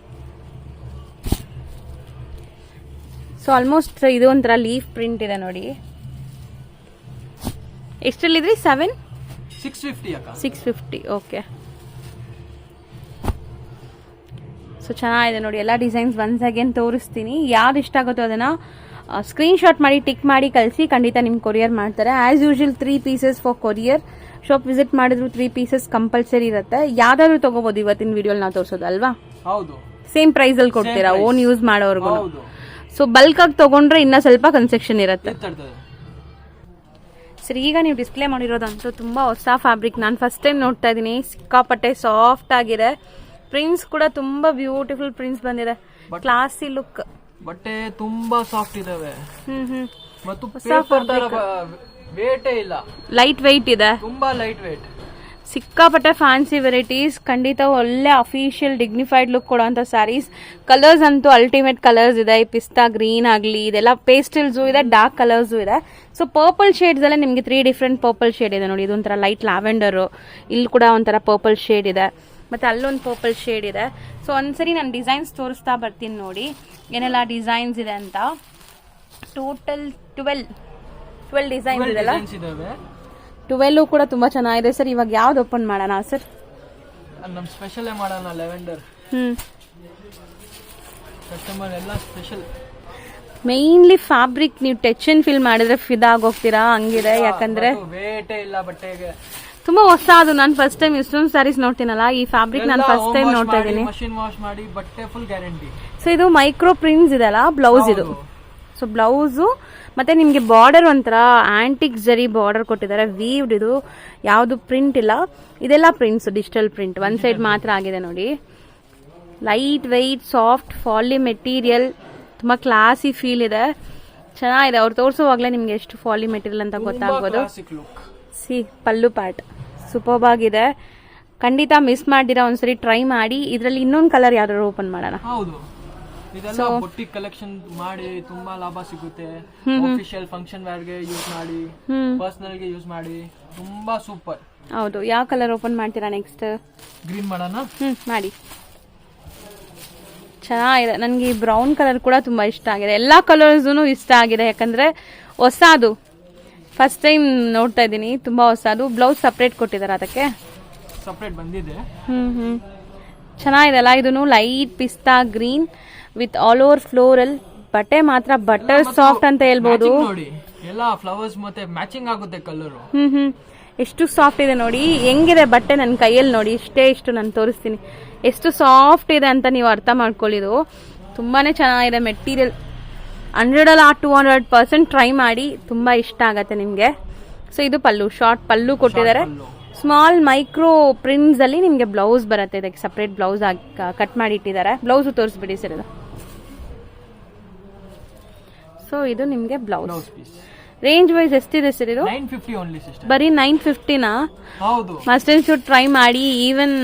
ಸೊ ಆಲ್ಮೋಸ್ಟ್ ಇದು ಒಂಥರ ಲೀಫ್ ಪ್ರಿಂಟ್ ಇದೆ ನೋಡಿ. ಎಷ್ಟಲ್ಲಿದ್ರಿ? 650 ಅಕ್ಕ. 650. ಓಕೆ. ಸೊ ಚೆನ್ನಾಗಿದೆ ನೋಡಿ, ಎಲ್ಲ ಡಿಸೈನ್ಸ್ ಒನ್ಸ್ ಅಗೇನ್ ತೋರಿಸ್ತೀನಿ. ಯಾವ್ದು ಇಷ್ಟ ಆಗುತ್ತೋ ಅದನ್ನ ಸ್ಕ್ರೀನ್ಶಾಟ್ ಮಾಡಿ ಟಿಕ್ ಮಾಡಿ ಕಳಿಸಿ, ಖಂಡಿತ ನಿಮ್ಗೆ ಕೊರಿಯರ್ ಮಾಡ್ತಾರೆ. As usual 3 pieces for courier. Shop visit ಮಾಡಿದ್ರು 3 ಪೀಸಸ್ ಕಂಪಲ್ಸರಿ ಇರುತ್ತೆ. ಯಾವ್ದಾದ್ರು ತಗೋಬಹುದು, ಇವತ್ತಿನ ವಿಡಿಯೋಲಿ ನಾವು ತೋರಿಸೋದಲ್ವಾ? ಹೌದು, ಸೇಮ್ ಪ್ರೈಸ್ ಅಲ್ಲಿ ಕೊಡ್ತೀರಾ ಓನ್ ಯೂಸ್ ಮಾಡೋರ್ಗು. ಹೌದು. ಸೊ ಬಲ್ಕ್ ಆಗಿ ತಗೊಂಡ್ರೆ ಇನ್ನ ಸ್ವಲ್ಪ ಕನ್ಸೆಕ್ಷನ್ ಇರುತ್ತೆ. ಸರಿ, ಈಗ ನೀವು ಡಿಸ್ಪ್ಲೇ ಮಾಡಿರೋದಂತೂ ತುಂಬಾ ಹೊಸ ಫ್ಯಾಬ್ರಿಕ್. ನಾನು ಫಸ್ಟ್ ಟೈಮ್ ನೋಡ್ತಾ ಇದ್ದೀನಿ. ಸಿಕ್ಕಾಪಟ್ಟೆ ಸಾಫ್ಟ್ ಆಗಿದೆ. ಪ್ರಿಂಟ್ಸ್ ಕೂಡ ತುಂಬಾ ಬ್ಯೂಟಿಫುಲ್ ಪ್ರಿಂಟ್ಸ್ ಬಂದಿದೆ. Classy look. ಬಟ್ಟೆ ತುಂಬಾ ಸಾಫ್ಟ್ ಇದಾವೆ ಮತ್ತು ವೇಟೇ ಇಲ್ಲ. ಲೈಟ್ ವೆಯ್ಟ್ ಇದೆ, ತುಂಬಾ ಲೈಟ್ ವೇಟ್. ಸಿಕ್ಕಾಪಟ್ಟೆ ಫ್ಯಾನ್ಸಿ ವೆರೈಟೀಸ್. ಖಂಡಿತ ಒಳ್ಳೆ ಅಫಿಷಿಯಲ್ ಡಿಗ್ನಿಫೈಡ್ ಲುಕ್ ಕೊಡುವಂತ ಸ್ಯಾರೀಸ್. ಕಲರ್ಸ್ ಅಂತೂ ಅಲ್ಟಿಮೇಟ್ ಕಲರ್ಸ್ ಇದೆ. ಪಿಸ್ತಾ ಗ್ರೀನ್ ಆಗಲಿ, ಇದೆಲ್ಲ ಪೇಸ್ಟಲ್ಸು ಇದೆ, ಡಾರ್ಕ್ ಕಲರ್ಸು ಇದೆ. ಸೊ ಪರ್ಪಲ್ ಶೇಡ್ಸ್ ಅಲ್ಲೇ ನಿಮಗೆ 3 ಡಿಫ್ರೆಂಟ್ ಪರ್ಪಲ್ ಶೇಡ್ ಇದೆ ನೋಡಿ. ಇದೊಂಥರ ಲೈಟ್ ಲ್ಯಾವೆಂಡರ್, ಇಲ್ಲಿ ಕೂಡ ಒಂಥರ ಪರ್ಪಲ್ ಶೇಡ್ ಇದೆ, ಮತ್ತೆ ಅಲ್ಲೊಂದು ಪರ್ಪಲ್ ಶೇಡ್ ಇದೆ. ಸೊ ಒಂದ್ಸರಿ ನಾನು ಡಿಸೈನ್ಸ್ ತೋರಿಸ್ತಾ ಬರ್ತೀನಿ ನೋಡಿ ಏನೆಲ್ಲ ಡಿಸೈನ್ಸ್ ಇದೆ ಅಂತ. ಟೋಟಲ್ 12 ಡಿಸೈನ್ಸ್ ಇದೆಲ್ಲ. 12 ಕೂಡ ತುಂಬಾ ಚೆನ್ನಾಗಿದೆ ಸರ್. ಇವಾಗ ಯಾವ್ದು ಓಪನ್ ಮಾಡೋಣ ಸರ್? ನಮ್ ಸ್ಪೆಷಲ್ ಮಾಡೋಣ, ಲ್ಯಾವೆಂಡರ್. ಕಸ್ಟಮರ್ ಎಲ್ಲ ಸ್ಪೆಷಲ್. ಮೇನ್ಲಿ ಫ್ಯಾಬ್ರಿಕ್ ನೀವು ಟಚ್ ಅಂಡ್ ಫೀಲ್ ಮಾಡಿದ್ರೆ ಫಿದಾ ಆಗೋಗ್ತೀರಾ, ಹಂಗಿದೆ. ಯಾಕಂದ್ರೆ ವೇಟೇ ಇಲ್ಲ ಬಟ್ಟೆಗೆ. ತುಂಬಾ ಹೊಸ. ಅದು ನಾನು ಫಸ್ಟ್ ಟೈಮ್ ಇಷ್ಟೊಂದು ಸ್ಯಾರೀಸ್ ನೋಡ್ತೀನಲ್ಲ, ಈ ಫ್ಯಾಬ್ರಿಕ್ ನಾನು ಫಸ್ಟ್ ಟೈಮ್ ನೋಡ್ತಾ ಇದ್ದೀನಿ. ಮಷಿನ್ ವಾಶ್ ಮಾಡಿ ಬಟ್ಟೆ ಫುಲ್ ಗ್ಯಾರಂಟಿ. ಸೊ ಇದು ಮೈಕ್ರೋ ಪ್ರಿಂಟ್ಸ್ ಇದೆಲ್ಲ, ಬ್ಲೌಸ್ ಇದು. ಸೊ ಬ್ಲೌಸು ಮತ್ತೆ ನಿಮ್ಗೆ ಬಾರ್ಡರ್ ಒಂಥರ ಆಂಟಿಕ್ ಜರಿ ಬಾರ್ಡರ್ ಕೊಟ್ಟಿದ್ದಾರೆ. ವೀವ್ಡ್ ಇದು, ಯಾವ್ದು ಪ್ರಿಂಟ್ ಇಲ್ಲ. ಇದೆಲ್ಲ prints, digital print. One side ಮಾತ್ರ ಆಗಿದೆ ನೋಡಿ. ಲೈಟ್ ವೆಯ್ಟ್, ಸಾಫ್ಟ್ ಫಾಲಿ ಮೆಟೀರಿಯಲ್, ತುಂಬಾ ಕ್ಲಾಸಿ ಫೀಲ್ ಇದೆ. ಚೆನ್ನಾಗಿದೆ. ಅವ್ರು ತೋರಿಸುವಾಗ್ಲೇ ನಿಮ್ಗೆ ಎಷ್ಟು ಫಾಲಿ ಮೆಟೀರಿಯಲ್ ಅಂತ ಗೊತ್ತಾಗ್ಬೋದು. ಸಿ ಪಲ್ಲು ಪಾರ್ಟ್ ಸೂಪರ್ಬ್ ಆಗಿದೆ. ಖಂಡಿತ ಮಿಸ್ ಮಾಡಿದಿರಾ, ಒಂದ್ಸರಿ ಟ್ರೈ ಮಾಡಿ. ಇದ್ರಲ್ಲಿ ಇನ್ನೊಂದು ಕಲರ್ ಯಾವ್ದಾದ್ರು ಓಪನ್ ಮಾಡೋಣ. ಹೌದು, ಇದೆಲ್ಲ ಬೊಟಿಕ್ ಕಲೆಕ್ಷನ್ ಮಾಡಿ ತುಂಬಾ ಲಾಭ ಸಿಗುತ್ತೆ. ಆಫಿಷಿಯಲ್ ಫಂಕ್ಷನ್ ವೇರ್ ಗೆ ಯೂಸ್ ಮಾಡಿ, ಪರ್ಸನಲ್ ಗೆ ಯೂಸ್ ಮಾಡಿ, ತುಂಬಾ ಸೂಪರ್. ಹೌದು, ಯಾವ ಕಲರ್ ಓಪನ್ ಮಾಡ್ತೀರಾ ನೆಕ್ಸ್ಟ್? ಗ್ರೀನ್ ಮಾಡೋಣ. ಮಾಡಿ. ಚೆನ್ನಾಗಿದೆ. ನನಗೆ ಈ ಬ್ರೌನ್ ಕಲರ್ ಕೂಡ ತುಂಬಾ ಇಷ್ಟ ಆಗಿದೆ. ಎಲ್ಲಾ ಕಲರ್ಸ್ ಇಷ್ಟ ಆಗಿದೆ, ಯಾಕಂದ್ರೆ ಹೊಸದು ಫಸ್ಟ್ ಟೈಮ್ ನೋಡ್ತಾ ಇದ್ದೀನಿ. ತುಂಬಾ ಹೊಸದು. ಬ್ಲೌಸ್ ಸಪರೇಟ್ ಕೊಟ್ಟಿದ್ದಾರೆ, ಅದಕ್ಕೆ ಸಪರೇಟ್ ಬಂದಿದೆ. ಚೆನ್ನಾಗಿದೆ ಅಲ್ಲ. ಇದನ್ನು ಲೈಟ್ ಪಿಸ್ತಾ green with all over floral. ಬಟ್ಟೆ ಮಾತ್ರ ಬಟರ್ ಸಾಫ್ಟ್ ಅಂತ ಹೇಳ್ಬೋದು. ನೋಡಿ, ಎಲ್ಲ ಫ್ಲವರ್ಸ್ ಮತ್ತೆ ಮ್ಯಾಚಿಂಗ್ ಆಗುತ್ತೆ ಕಲರ್. ಎಷ್ಟು ಸಾಫ್ಟ್ ಇದೆ ನೋಡಿ. ಹೆಂಗಿದೆ ಬಟ್ಟೆ ನನ್ನ ಕೈಯಲ್ಲಿ ನೋಡಿ. ಇಷ್ಟು ನಾನು ತೋರಿಸ್ತೀನಿ ಎಷ್ಟು ಸಾಫ್ಟ್ ಇದೆ ಅಂತ ನೀವು ಅರ್ಥ ಮಾಡ್ಕೊಳ್ಳಿದು. ತುಂಬಾನೇ ಚೆನ್ನಾಗಿದೆ ಮೆಟೀರಿಯಲ್. 100 ಅಲ್ಲ 200% ಟ್ರೈ ಮಾಡಿ, ತುಂಬಾ ಇಷ್ಟ ಆಗತ್ತೆ ನಿಮ್ಗೆ. ಸೊ ಇದು ಪಲ್ಲು, ಶಾರ್ಟ್ ಪಲ್ಲು ಕೊಟ್ಟಿದ್ದಾರೆ. ಸ್ಮಾಲ್ ಮೈಕ್ರೋ ಪ್ರಿಂಟ್ಸ್ ಅಲ್ಲಿ ನಿಮ್ಗೆ ಬ್ಲೌಸ್ ಬರುತ್ತೆ. ಇದಕ್ಕೆ ಸಪರೇಟ್ ಬ್ಲೌಸ್ ಕಟ್ ಮಾಡಿ ಇಟ್ಟಿದ್ದಾರೆ. ಬ್ಲೌಸ್ ತೋರಿಸ್ಬಿಡಿ ಸರ್ ಇದು. ಸೊ ಇದು ನಿಮ್ಗೆ ಬ್ಲೌಸ್. ರೇಂಜ್ ವೈಸ್ ಎಷ್ಟಿದೆ ಸರ್ ಇದು? 950 ಓನ್ಲಿ ಸಿಸ್ಟರ್. ಬರೀ 950ನಾ? ಹೌದು. ಮಸ್ಟ್ ಅಂಡ್ ಶುಡ್ ಟ್ರೈ ಮಾಡಿ. ಈವನ್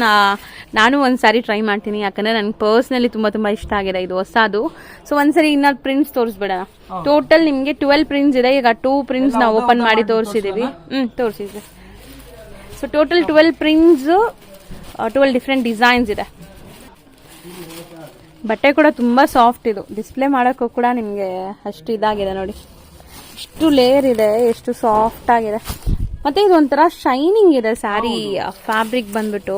ನಾನು ಒಂದ್ಸಾರಿ ಟ್ರೈ ಮಾಡ್ತೀನಿ, ಯಾಕಂದ್ರೆ ನನ್ಗೆ ಪರ್ಸನಲಿ ತುಂಬಾ ಇಷ್ಟ ಆಗಿದೆ. ಇದು ಹೊಸದು. ಸೊ ಒಂದ್ಸರಿ ಇನ್ನ ಪ್ರಿಂಟ್ಸ್ ತೋರಿಸ್ಬಿಡೋಣ. ಟೋಟಲ್ ನಿಮ್ಗೆ 12 ಪ್ರಿಂಟ್ಸ್ ಇದೆ. ಈಗ 2 ಪ್ರಿಂಟ್ಸ್ ನಾವು ಓಪನ್ ಮಾಡಿ ತೋರಿಸಿದೀವಿ. ತೋರಿಸಿ sir. So total 12 prints, 12 different designs ಇದೆ. ಬಟ್ಟೆ ಕೂಡ ತುಂಬಾ ಸಾಫ್ಟ್. ಇದು ಡಿಸ್ಪ್ಲೇ ಮಾಡೋಕ್ಕೂ ಕೂಡ ನಿಮ್ಗೆ ಅಷ್ಟು ಇದಾಗಿದೆ ನೋಡಿ. ಎಷ್ಟು ಲೇಯರ್ ಇದೆ, ಎಷ್ಟು ಸಾಫ್ಟ್ ಆಗಿದೆ. ಮತ್ತೆ ಇದು ಒಂಥರ ಶೈನಿಂಗ್ ಇದೆ ಸ್ಯಾರಿ ಫ್ಯಾಬ್ರಿಕ್ ಬಂದ್ಬಿಟ್ಟು.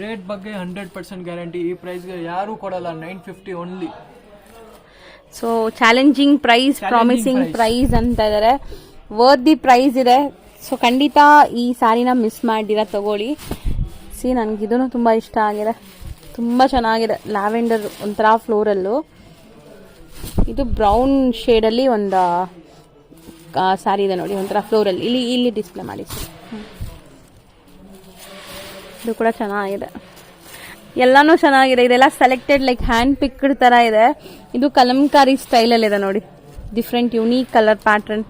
ರೇಟ್ ಬಗ್ಗೆ 100% ಗ್ಯಾರಂಟಿ. ಈ ಪ್ರೈಸ್ ಗೆ ಯಾರು ಕೊಡಲ್ಲ. 950 only. So challenging price, promising price ಅಂತ ಇದಾರೆ. ವರ್ದಿ ಪ್ರೈಸ್ ಇದೆ. ಸೊ ಖಂಡಿತ ಈ ಸ್ಯಾರಿನ ಮಿಸ್ ಮಾಡಿರ ತಗೊಳ್ಳಿ. ಸಿ ನನ್ಗಿದೂ ತುಂಬಾ ಇಷ್ಟ ಆಗಿದೆ. ತುಂಬಾ ಚೆನ್ನಾಗಿದೆ. ಲ್ಯಾವೆಂಡರ್ ಒಂಥರ ಫ್ಲೋರಲ್ಲು. ಇದು ಬ್ರೌನ್ ಶೇಡ್ ಅಲ್ಲಿ ಒಂದು ಸ್ಯಾರಿ ಇದೆ ನೋಡಿ, ಒಂಥರ ಫ್ಲೋರಲ್. ಇಲ್ಲಿ ಡಿಸ್ಪ್ಲೇ ಮಾಡಿ ಸರ್. ಇದು ಕೂಡ ಚೆನ್ನಾಗಿದೆ. ಎಲ್ಲಾನು ಚೆನ್ನಾಗಿದೆ. ಇದೆಲ್ಲ ಸೆಲೆಕ್ಟೆಡ್ ಲೈಕ್ ಹ್ಯಾಂಡ್ ಪಿಕ್ಡ್ ತರ ಇದೆ. ಇದು ಕಲಂಕಾರಿ ಸ್ಟೈಲ್ ಅಲ್ಲಿ ಇದೆ ನೋಡಿ. Different unique colour pattern.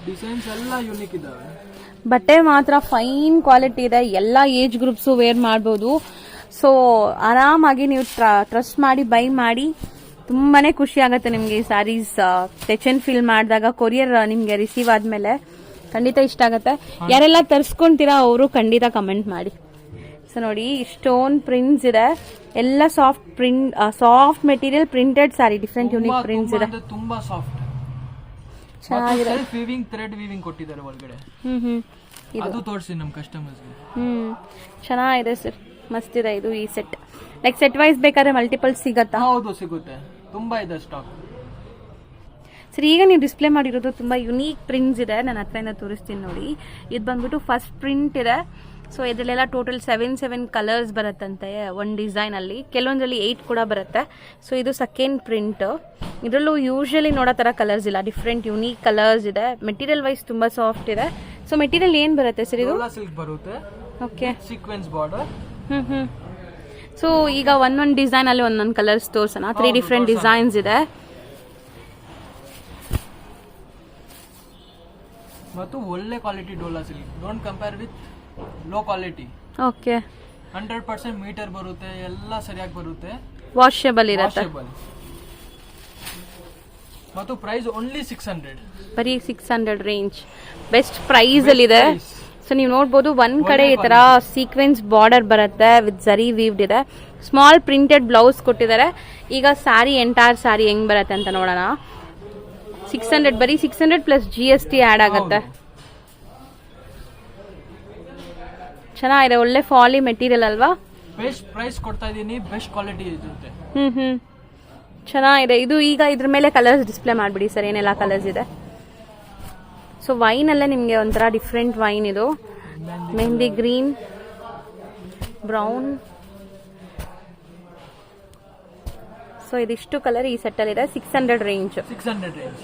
Designs ಎಲ್ಲ ಯೂನಿಕ್ ಇದಾವೆ. ಬಟ್ಟೆ ಮಾತ್ರ ಫೈನ್ ಕ್ವಾಲಿಟಿ ಇದೆ. ಎಲ್ಲಾ ಏಜ್ ಗ್ರೂಪ್ಸ್ ವೇರ್ ಮಾಡಬಹುದು. ಸೊ ಆರಾಮಾಗಿ ನೀವು ಟ್ರಸ್ಟ್ ಮಾಡಿ ಬೈ ಮಾಡಿ. ತುಂಬಾನೇ ಖುಷಿ ಆಗುತ್ತೆ ನಿಮ್ಗೆ ಈ ಸ್ಯಾರೀಸ್ ಟಚ್ ಅಂಡ್ ಫೀಲ್ ಮಾಡಿದಾಗ ಕೊರಿಯರ್ ನಿಮ್ಗೆ ರಿಸೀವ್ ಆದ್ಮೇಲೆ ಖಂಡಿತ ಇಷ್ಟ ಆಗುತ್ತೆ. ಯಾರೆಲ್ಲ ತರ್ಸ್ಕೊಂತೀರಾ ಅವರು ಖಂಡಿತ ಕಮೆಂಟ್ ಮಾಡಿ. ಸೊ ನೋಡಿ ಸ್ಟೋನ್ ಪ್ರಿಂಟ್ಸ್ ಇದೆ, ಎಲ್ಲ soft material printed sari, different unique prints ಇದೆ. ತುಂಬಾ ಸಾಫ್ಟ್ ಚೆನ್ನಾಗಿದೆ. ಸೆಲ್ಫ್ ವೀವಿಂಗ್ ಥ್ರೆಡ್ ವೀವಿಂಗ್ ಕೊಟ್ಟಿದ್ದಾರೆ ಒಳಗಡೆ. ಅದು ತೋರಿಸಿ ನಮ್ಮ ಕಸ್ಟಮರ್ಸ್ ಗೆ. ಚೆನ್ನಾಗಿದೆ ಸರ್, ಮಸ್ತ್ ಇದೆ ಇದು ಈ ಸೆಟ್. ಲೈಕ್ ಸೆಟ್ ವೈಸ್ ಬೇಕಾದ್ರೆ ಮಲ್ಟಿಪಲ್ ಸಿಗತ್ತಾ? ಹೌದು ಸಿಗುತ್ತೆ, ತುಂಬಾ ಇದೆ ಸ್ಟಾಕ್. ಸರ್ ಈಗ ನೀವು ಡಿಸ್ಪ್ಲೇ ಮಾಡಿರೋದು ತುಂಬಾ ಯುನೀಕ್ ಪ್ರಿಂಟ್ಸ್ ಇದೆ, ನಾನು ಹತ್ರದಿಂದ ತೋರಿಸ್ತೀನಿ ನೋಡಿ. ಇದು ಬಂದ್ಬಿಟ್ಟು ಫಸ್ಟ್ ಪ್ರಿಂಟ್ ಇದೆ. ಸೊ ಇದರಲ್ಲೆಲ್ಲ ಟೋಟಲ್ 7 ಕಲರ್ಸ್ ಬರುತ್ತಂತೆ ಒಂದು ಡಿಸೈನ್ ಅಲ್ಲಿ, ಕೆಲವೊಂದರಲ್ಲಿ 8 ಕೂಡ ಬರುತ್ತೆ. ಸೊ ಇದು ಸೆಕೆಂಡ್ ಪ್ರಿಂಟ್. ಇದರಲ್ಲೂ ಯೂಶಲಿ ನೋಡೋ ತರ ಕಲರ್ಸ್ ಇಲ್ಲ, ಡಿಫ್ರೆಂಟ್ ಯುನೀಕ್ ಕಲರ್ಸ್ ಇದೆ. ಮೆಟೀರಿಯಲ್ ವೈಸ್ ತುಂಬಾ ಸಾಫ್ಟ್ ಇದೆ. ಸೊ ಮೆಟೀರಿಯಲ್ ಏನ್ ಬರುತ್ತೆ ಸರ್ ಇದು? ಸಿಲ್ಕ್ ಬರುತ್ತೆ. Okay, sequence border. ಸೊ ಈಗ ಒಂದೊಂದು ಡಿಸೈನ್ ಅಲ್ಲಿ ಒಂದೊಂದು ಕಲರ್ಸ್ ತೋರ್ಸೋಣ. 3 ಡಿಫ್ರೆಂಟ್ ಡಿಸೈನ್ಸ್ ಇದೆ ಮತ್ತು ಒಳ್ಳೆ quality Dola silk. Don't compare with low quality. Okay, 100% metre ಬರುತ್ತೆ, ಎಲ್ಲ ಸರಿಯಾಗಿ ಬರುತ್ತೆ, ವಾಷಬಲ್ ಇರುತ್ತೆ. ಮತ್ತು ಪ್ರೈಸ್ ಓನ್ಲಿ 600. ಬರೀ 600 ರೇಂಜ್, ಬೆಸ್ಟ್ ಪ್ರೈಸ್ ಅಲ್ಲಿ ಇದೆ. ಸೊ ನೀವು ನೋಡ್ಬೋದು ಒಂದ್ ಕಡೆ ಈ ತರ ಸೀಕ್ವೆನ್ಸ್ ಬಾರ್ಡರ್ ಬರುತ್ತೆ ವಿತ್ ಜರಿ ವೀವ್ಡ್ ಇದೆ, ಸ್ಮಾಲ್ ಪ್ರಿಂಟೆಡ್ ಬ್ಲೌಸ್ ಕೊಟ್ಟಿದ್ದಾರೆ. ಈಗ ಸ್ಯಾರಿ ಎಂಟೈರ್ ಸ್ಯಾರಿ ಹೆಂಗ್ ಬರುತ್ತೆ ಅಂತ ನೋಡೋಣ. 600, ಬರೀ 600 ಪ್ಲಸ್ GST ಆಡ್ ಆಗುತ್ತೆ. ಚೆನ್ನಾಗಿದೆ, ಒಳ್ಳೆ ಫಾಲಿ ಮೆಟೀರಿಯಲ್ ಅಲ್ವಾ? ಬೆಸ್ಟ್ ಪ್ರೈಸ್ ಕೊಡ್ತಾ ಇದೀನಿ, ಬೆಸ್ಟ್ ಕ್ವಾಲಿಟಿ ಇರುತ್ತೆ. ಚೆನ್ನಾಗಿದೆ ಇದು. ಈಗ ಇದ್ರ ಮೇಲೆ ಕಲರ್ಸ್ ಡಿಸ್ಪ್ಲೇ ಮಾಡ್ಬಿಡಿ ಸರ್, ಏನೆಲ್ಲ ಕಲರ್ಸ್ ಇದೆ. ಸೊ ವೈನ್ ಅಲ್ಲೇ ನಿಮ್ಗೆ ಒಂಥರ ಡಿಫ್ರೆಂಟ್ ವೈನ್ ಇದು, ಮೆಹಂದಿ ಗ್ರೀನ್, ಬ್ರೌನ್. ಸೊ ಇದಿಷ್ಟು ಕಲರ್ ಈ ಸೆಟ್ ಅಲ್ಲಿ ಇದೆ. 600 ರೇಂಜ್. 600 ರೇಂಜ್.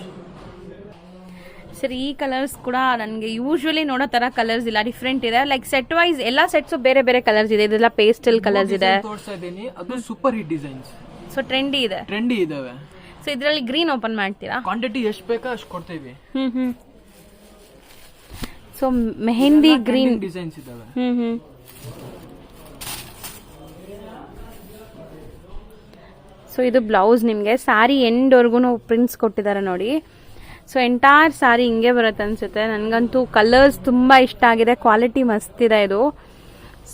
ಸರ್ ಈ ಕಲರ್ಸ್ ಕೂಡ ನನಗೆ ಯೂಶುವಲಿ ನೋಡೋ ತರ ಕಲರ್ಸ್ ಇಲ್ಲ, ಡಿಫ್ರೆಂಟ್ ಇದೆ. ಲೈಕ್ ಸೆಟ್ ವೈಸ್ ಎಲ್ಲಾ ಸೆಟ್ಸ್ ಬೇರೆ ಬೇರೆ ಕಲರ್ಸ್ ಇದೆ. ಇದೆಲ್ಲ ಪೇಸ್ಟಲ್ ಕಲರ್ಸ್ ಇದೆ. ತೋರಿಸ್ತಾ ಇದ್ದೀನಿ, ಅದು super hit designs. So trendy ಇದಾವೆ. ಸೊ ಇದರಲ್ಲಿ ಗ್ರೀನ್ ಓಪನ್ ಮಾಡ್ತೀರಾ? ಕ್ವಾಂಟಿಟಿ ಎಷ್ಟು ಬೇಕೋ ಅಷ್ಟು ಕೊಡ್ತೀವಿ. ಸೊ ಮೆಹಂದಿ ಗ್ರೀನ್ ಡಿಸೈನ್ಸ್ ಇದಾವೆ. ಸೊ ಇದು ಬ್ಲೌಸ್ ನಿಮ್ಗೆ ಸ್ಯಾರಿ ಎಂಡ್ವರೆಗೂ ಪ್ರಿಂಟ್ಸ್ ಕೊಟ್ಟಿದ್ದಾರೆ ನೋಡಿ. ಸೊ ಎಂಟೈರ್ ಸ್ಯಾರಿ ಹಿಂಗೆ ಬರುತ್ತೆ ಅನ್ಸುತ್ತೆ. ನನ್ಗಂತೂ ಕಲರ್ಸ್ ತುಂಬಾ ಇಷ್ಟ ಆಗಿದೆ, ಕ್ವಾಲಿಟಿ ಮಸ್ತ್ ಇದೆ ಇದು.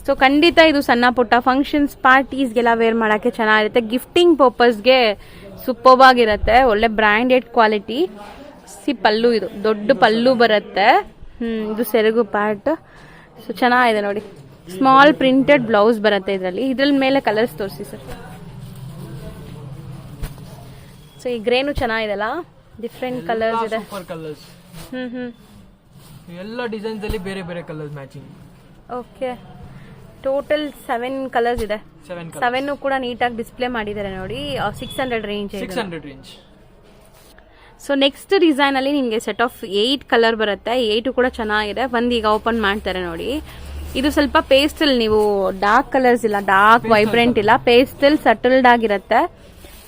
ಸೊ ಖಂಡಿತ ಇದು ಸಣ್ಣ ಪುಟ್ಟ ಫಂಕ್ಷನ್ಸ್ ಪಾರ್ಟೀಸ್ಗೆಲ್ಲ ವೇರ್ ಮಾಡಕ್ಕೆ ಚೆನ್ನಾಗಿರುತ್ತೆ. ಗಿಫ್ಟಿಂಗ್ ಪರ್ಪಸ್ಗೆ ಸೂಪರ್ಬ್ ಆಗಿರುತ್ತೆ, ಒಳ್ಳೆ ಬ್ರ್ಯಾಂಡೆಡ್ ಕ್ವಾಲಿಟಿ. ಪಲ್ಲು, ಇದು ದೊಡ್ಡ ಪಲ್ಲು ಬರುತ್ತೆ. ಇದು ಸೆರಗು ಪಾರ್ಟ್. ಸೊ ಚೆನ್ನಾಗಿದೆ ನೋಡಿ, ಸ್ಮಾಲ್ ಪ್ರಿಂಟೆಡ್ ಬ್ಲೌಸ್ ಬರುತ್ತೆ ಇದರಲ್ಲಿ. ಇದ್ರಲ್ಲಿ ಮೇಲೆ ಕಲರ್ಸ್ ತೋರಿಸಿ ಸರ್. ಸೊ ಈ ಗ್ರೇನು ಚೆನ್ನಾಗಿದೆಲ್ಲ, ಡಿಫ್ರೆಂಟ್ ಕಲರ್ಸ್ ಇದೆ. Super colours. ಎಲ್ಲ ಡಿಸೈನ್ಸ್ ಅಲ್ಲಿ ಬೇರೆ ಬೇರೆ colours matching. Okay, total 7 colours ಇದೆ. 7 ಕೂಡ ನೀಟಾಗಿ ಡಿಸ್ಪ್ಲೇ ಮಾಡಿದ್ದಾರೆ ನೋಡಿ. 600 range. 600 range. So next design ಅಲ್ಲಿ ನಿಮಗೆ ಸೆಟ್ ಆಫ್ 8 ಕಲರ್ ಬರುತ್ತೆ. 8 ಕೂಡ ಚೆನ್ನಾಗಿದೆ. ಒಂದು ಈಗ ಓಪನ್ ಮಾಡ್ತಾರೆ ನೋಡಿ. ಇದು ಸ್ವಲ್ಪ ಪೇಸ್ಟಲ್, ನೀವು ಡಾರ್ಕ್ ಕಲರ್ಸ್ ಇಲ್ಲ, ಡಾರ್ಕ್ ವೈಬ್ರೆಂಟ್ ಇಲ್ಲ, ಪೇಸ್ಟಲ್ ಸಟಲ್ಡ್ ಆಗಿರುತ್ತೆ.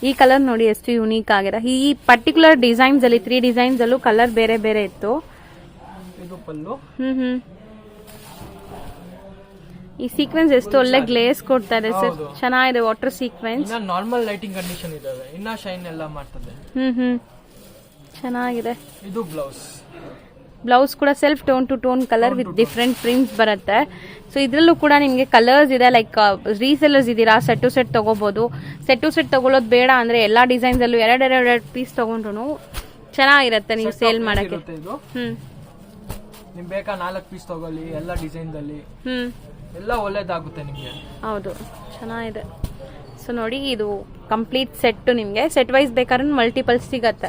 ಈ ಕಲರ್ ನೋಡಿ ಎಷ್ಟು ಯುನೀಕ್ ಆಗಿದೆ. ಈ ಪರ್ಟಿಕ್ಯುಲರ್ ಡಿಸೈನ್ಸ್ ಅಲ್ಲಿ 3 ಡಿಸೈನ್ಸ್ ಅಲ್ಲೂ ಕಲರ್ ಬೇರೆ ಬೇರೆ ಇತ್ತು. ಇದು ಪಲ್ಲು. ಈ ಸೀಕ್ವೆನ್ಸ್ ಎಷ್ಟು ಒಳ್ಳೆ ಗ್ಲೇಸ್ ಕೊಡ್ತಾ ಇದೆ ಸರ್, ಚೆನ್ನಾಗಿದೆ. Water sequence. Normal lighting condition ಇದಾವೆ, ಇನ್ನ ಶೈನ್ ಎಲ್ಲ ಮಾಡ್ತದೆ. ಚೆನ್ನಾಗಿದೆ. ಇದು ಬ್ಲೌಸ್ ಕೂಡ self tone to tone colour with different prints ಬರುತ್ತೆ. ಸೊ ಇದ್ರಲ್ಲೂ ಕೂಡ ನಿಮ್ಗೆ ಕಲರ್ಸ್ ಇದೆ. ಲೈಕ್ ರೀಸೆಲ್ಲರ್ಸ್ ಇದೀರಾ, ಸೆಟ್ ಟು ಸೆಟ್ ತಗೋಬಹುದು. ಸೆಟ್ ಟು ಸೆಟ್ ತಗೊಳ್ಳೋದು ಬೇಡ ಅಂದ್ರೆ ಎಲ್ಲಾ ಡಿಸೈನ್ಸ್ ಅಲ್ಲೂ ಎರಡು ಪೀಸ್ ತಗೊಂಡ್ರು ಚೆನ್ನಾಗಿರುತ್ತೆ ನೀವು ಸೇಲ್ ಮಾಡಕ್ಕೆ. ನಿಮ್ ಬೇಕಾ 4 ಪೀಸ್ ತಗೊಳ್ಳಿ, ಎಲ್ಲ ಡಿಸೈನ್ಸ್ ಅಲ್ಲಿ ಎಲ್ಲ ಒಳ್ಳೇದಾಗುತ್ತೆ ನಿಮ್ಗೆ. ಹೌದು, ಚೆನ್ನಾಗಿದೆ. ಸೊ ನೋಡಿ, ಇದು ಕಂಪ್ಲೀಟ್ ಸೆಟ್ ನಿಮ್ಗೆ ಸೆಟ್ ವೈಸ್ ಬೇಕಾದ್ರೆ ಮಲ್ಟಿಪಲ್ ಸಿಗುತ್ತೆ.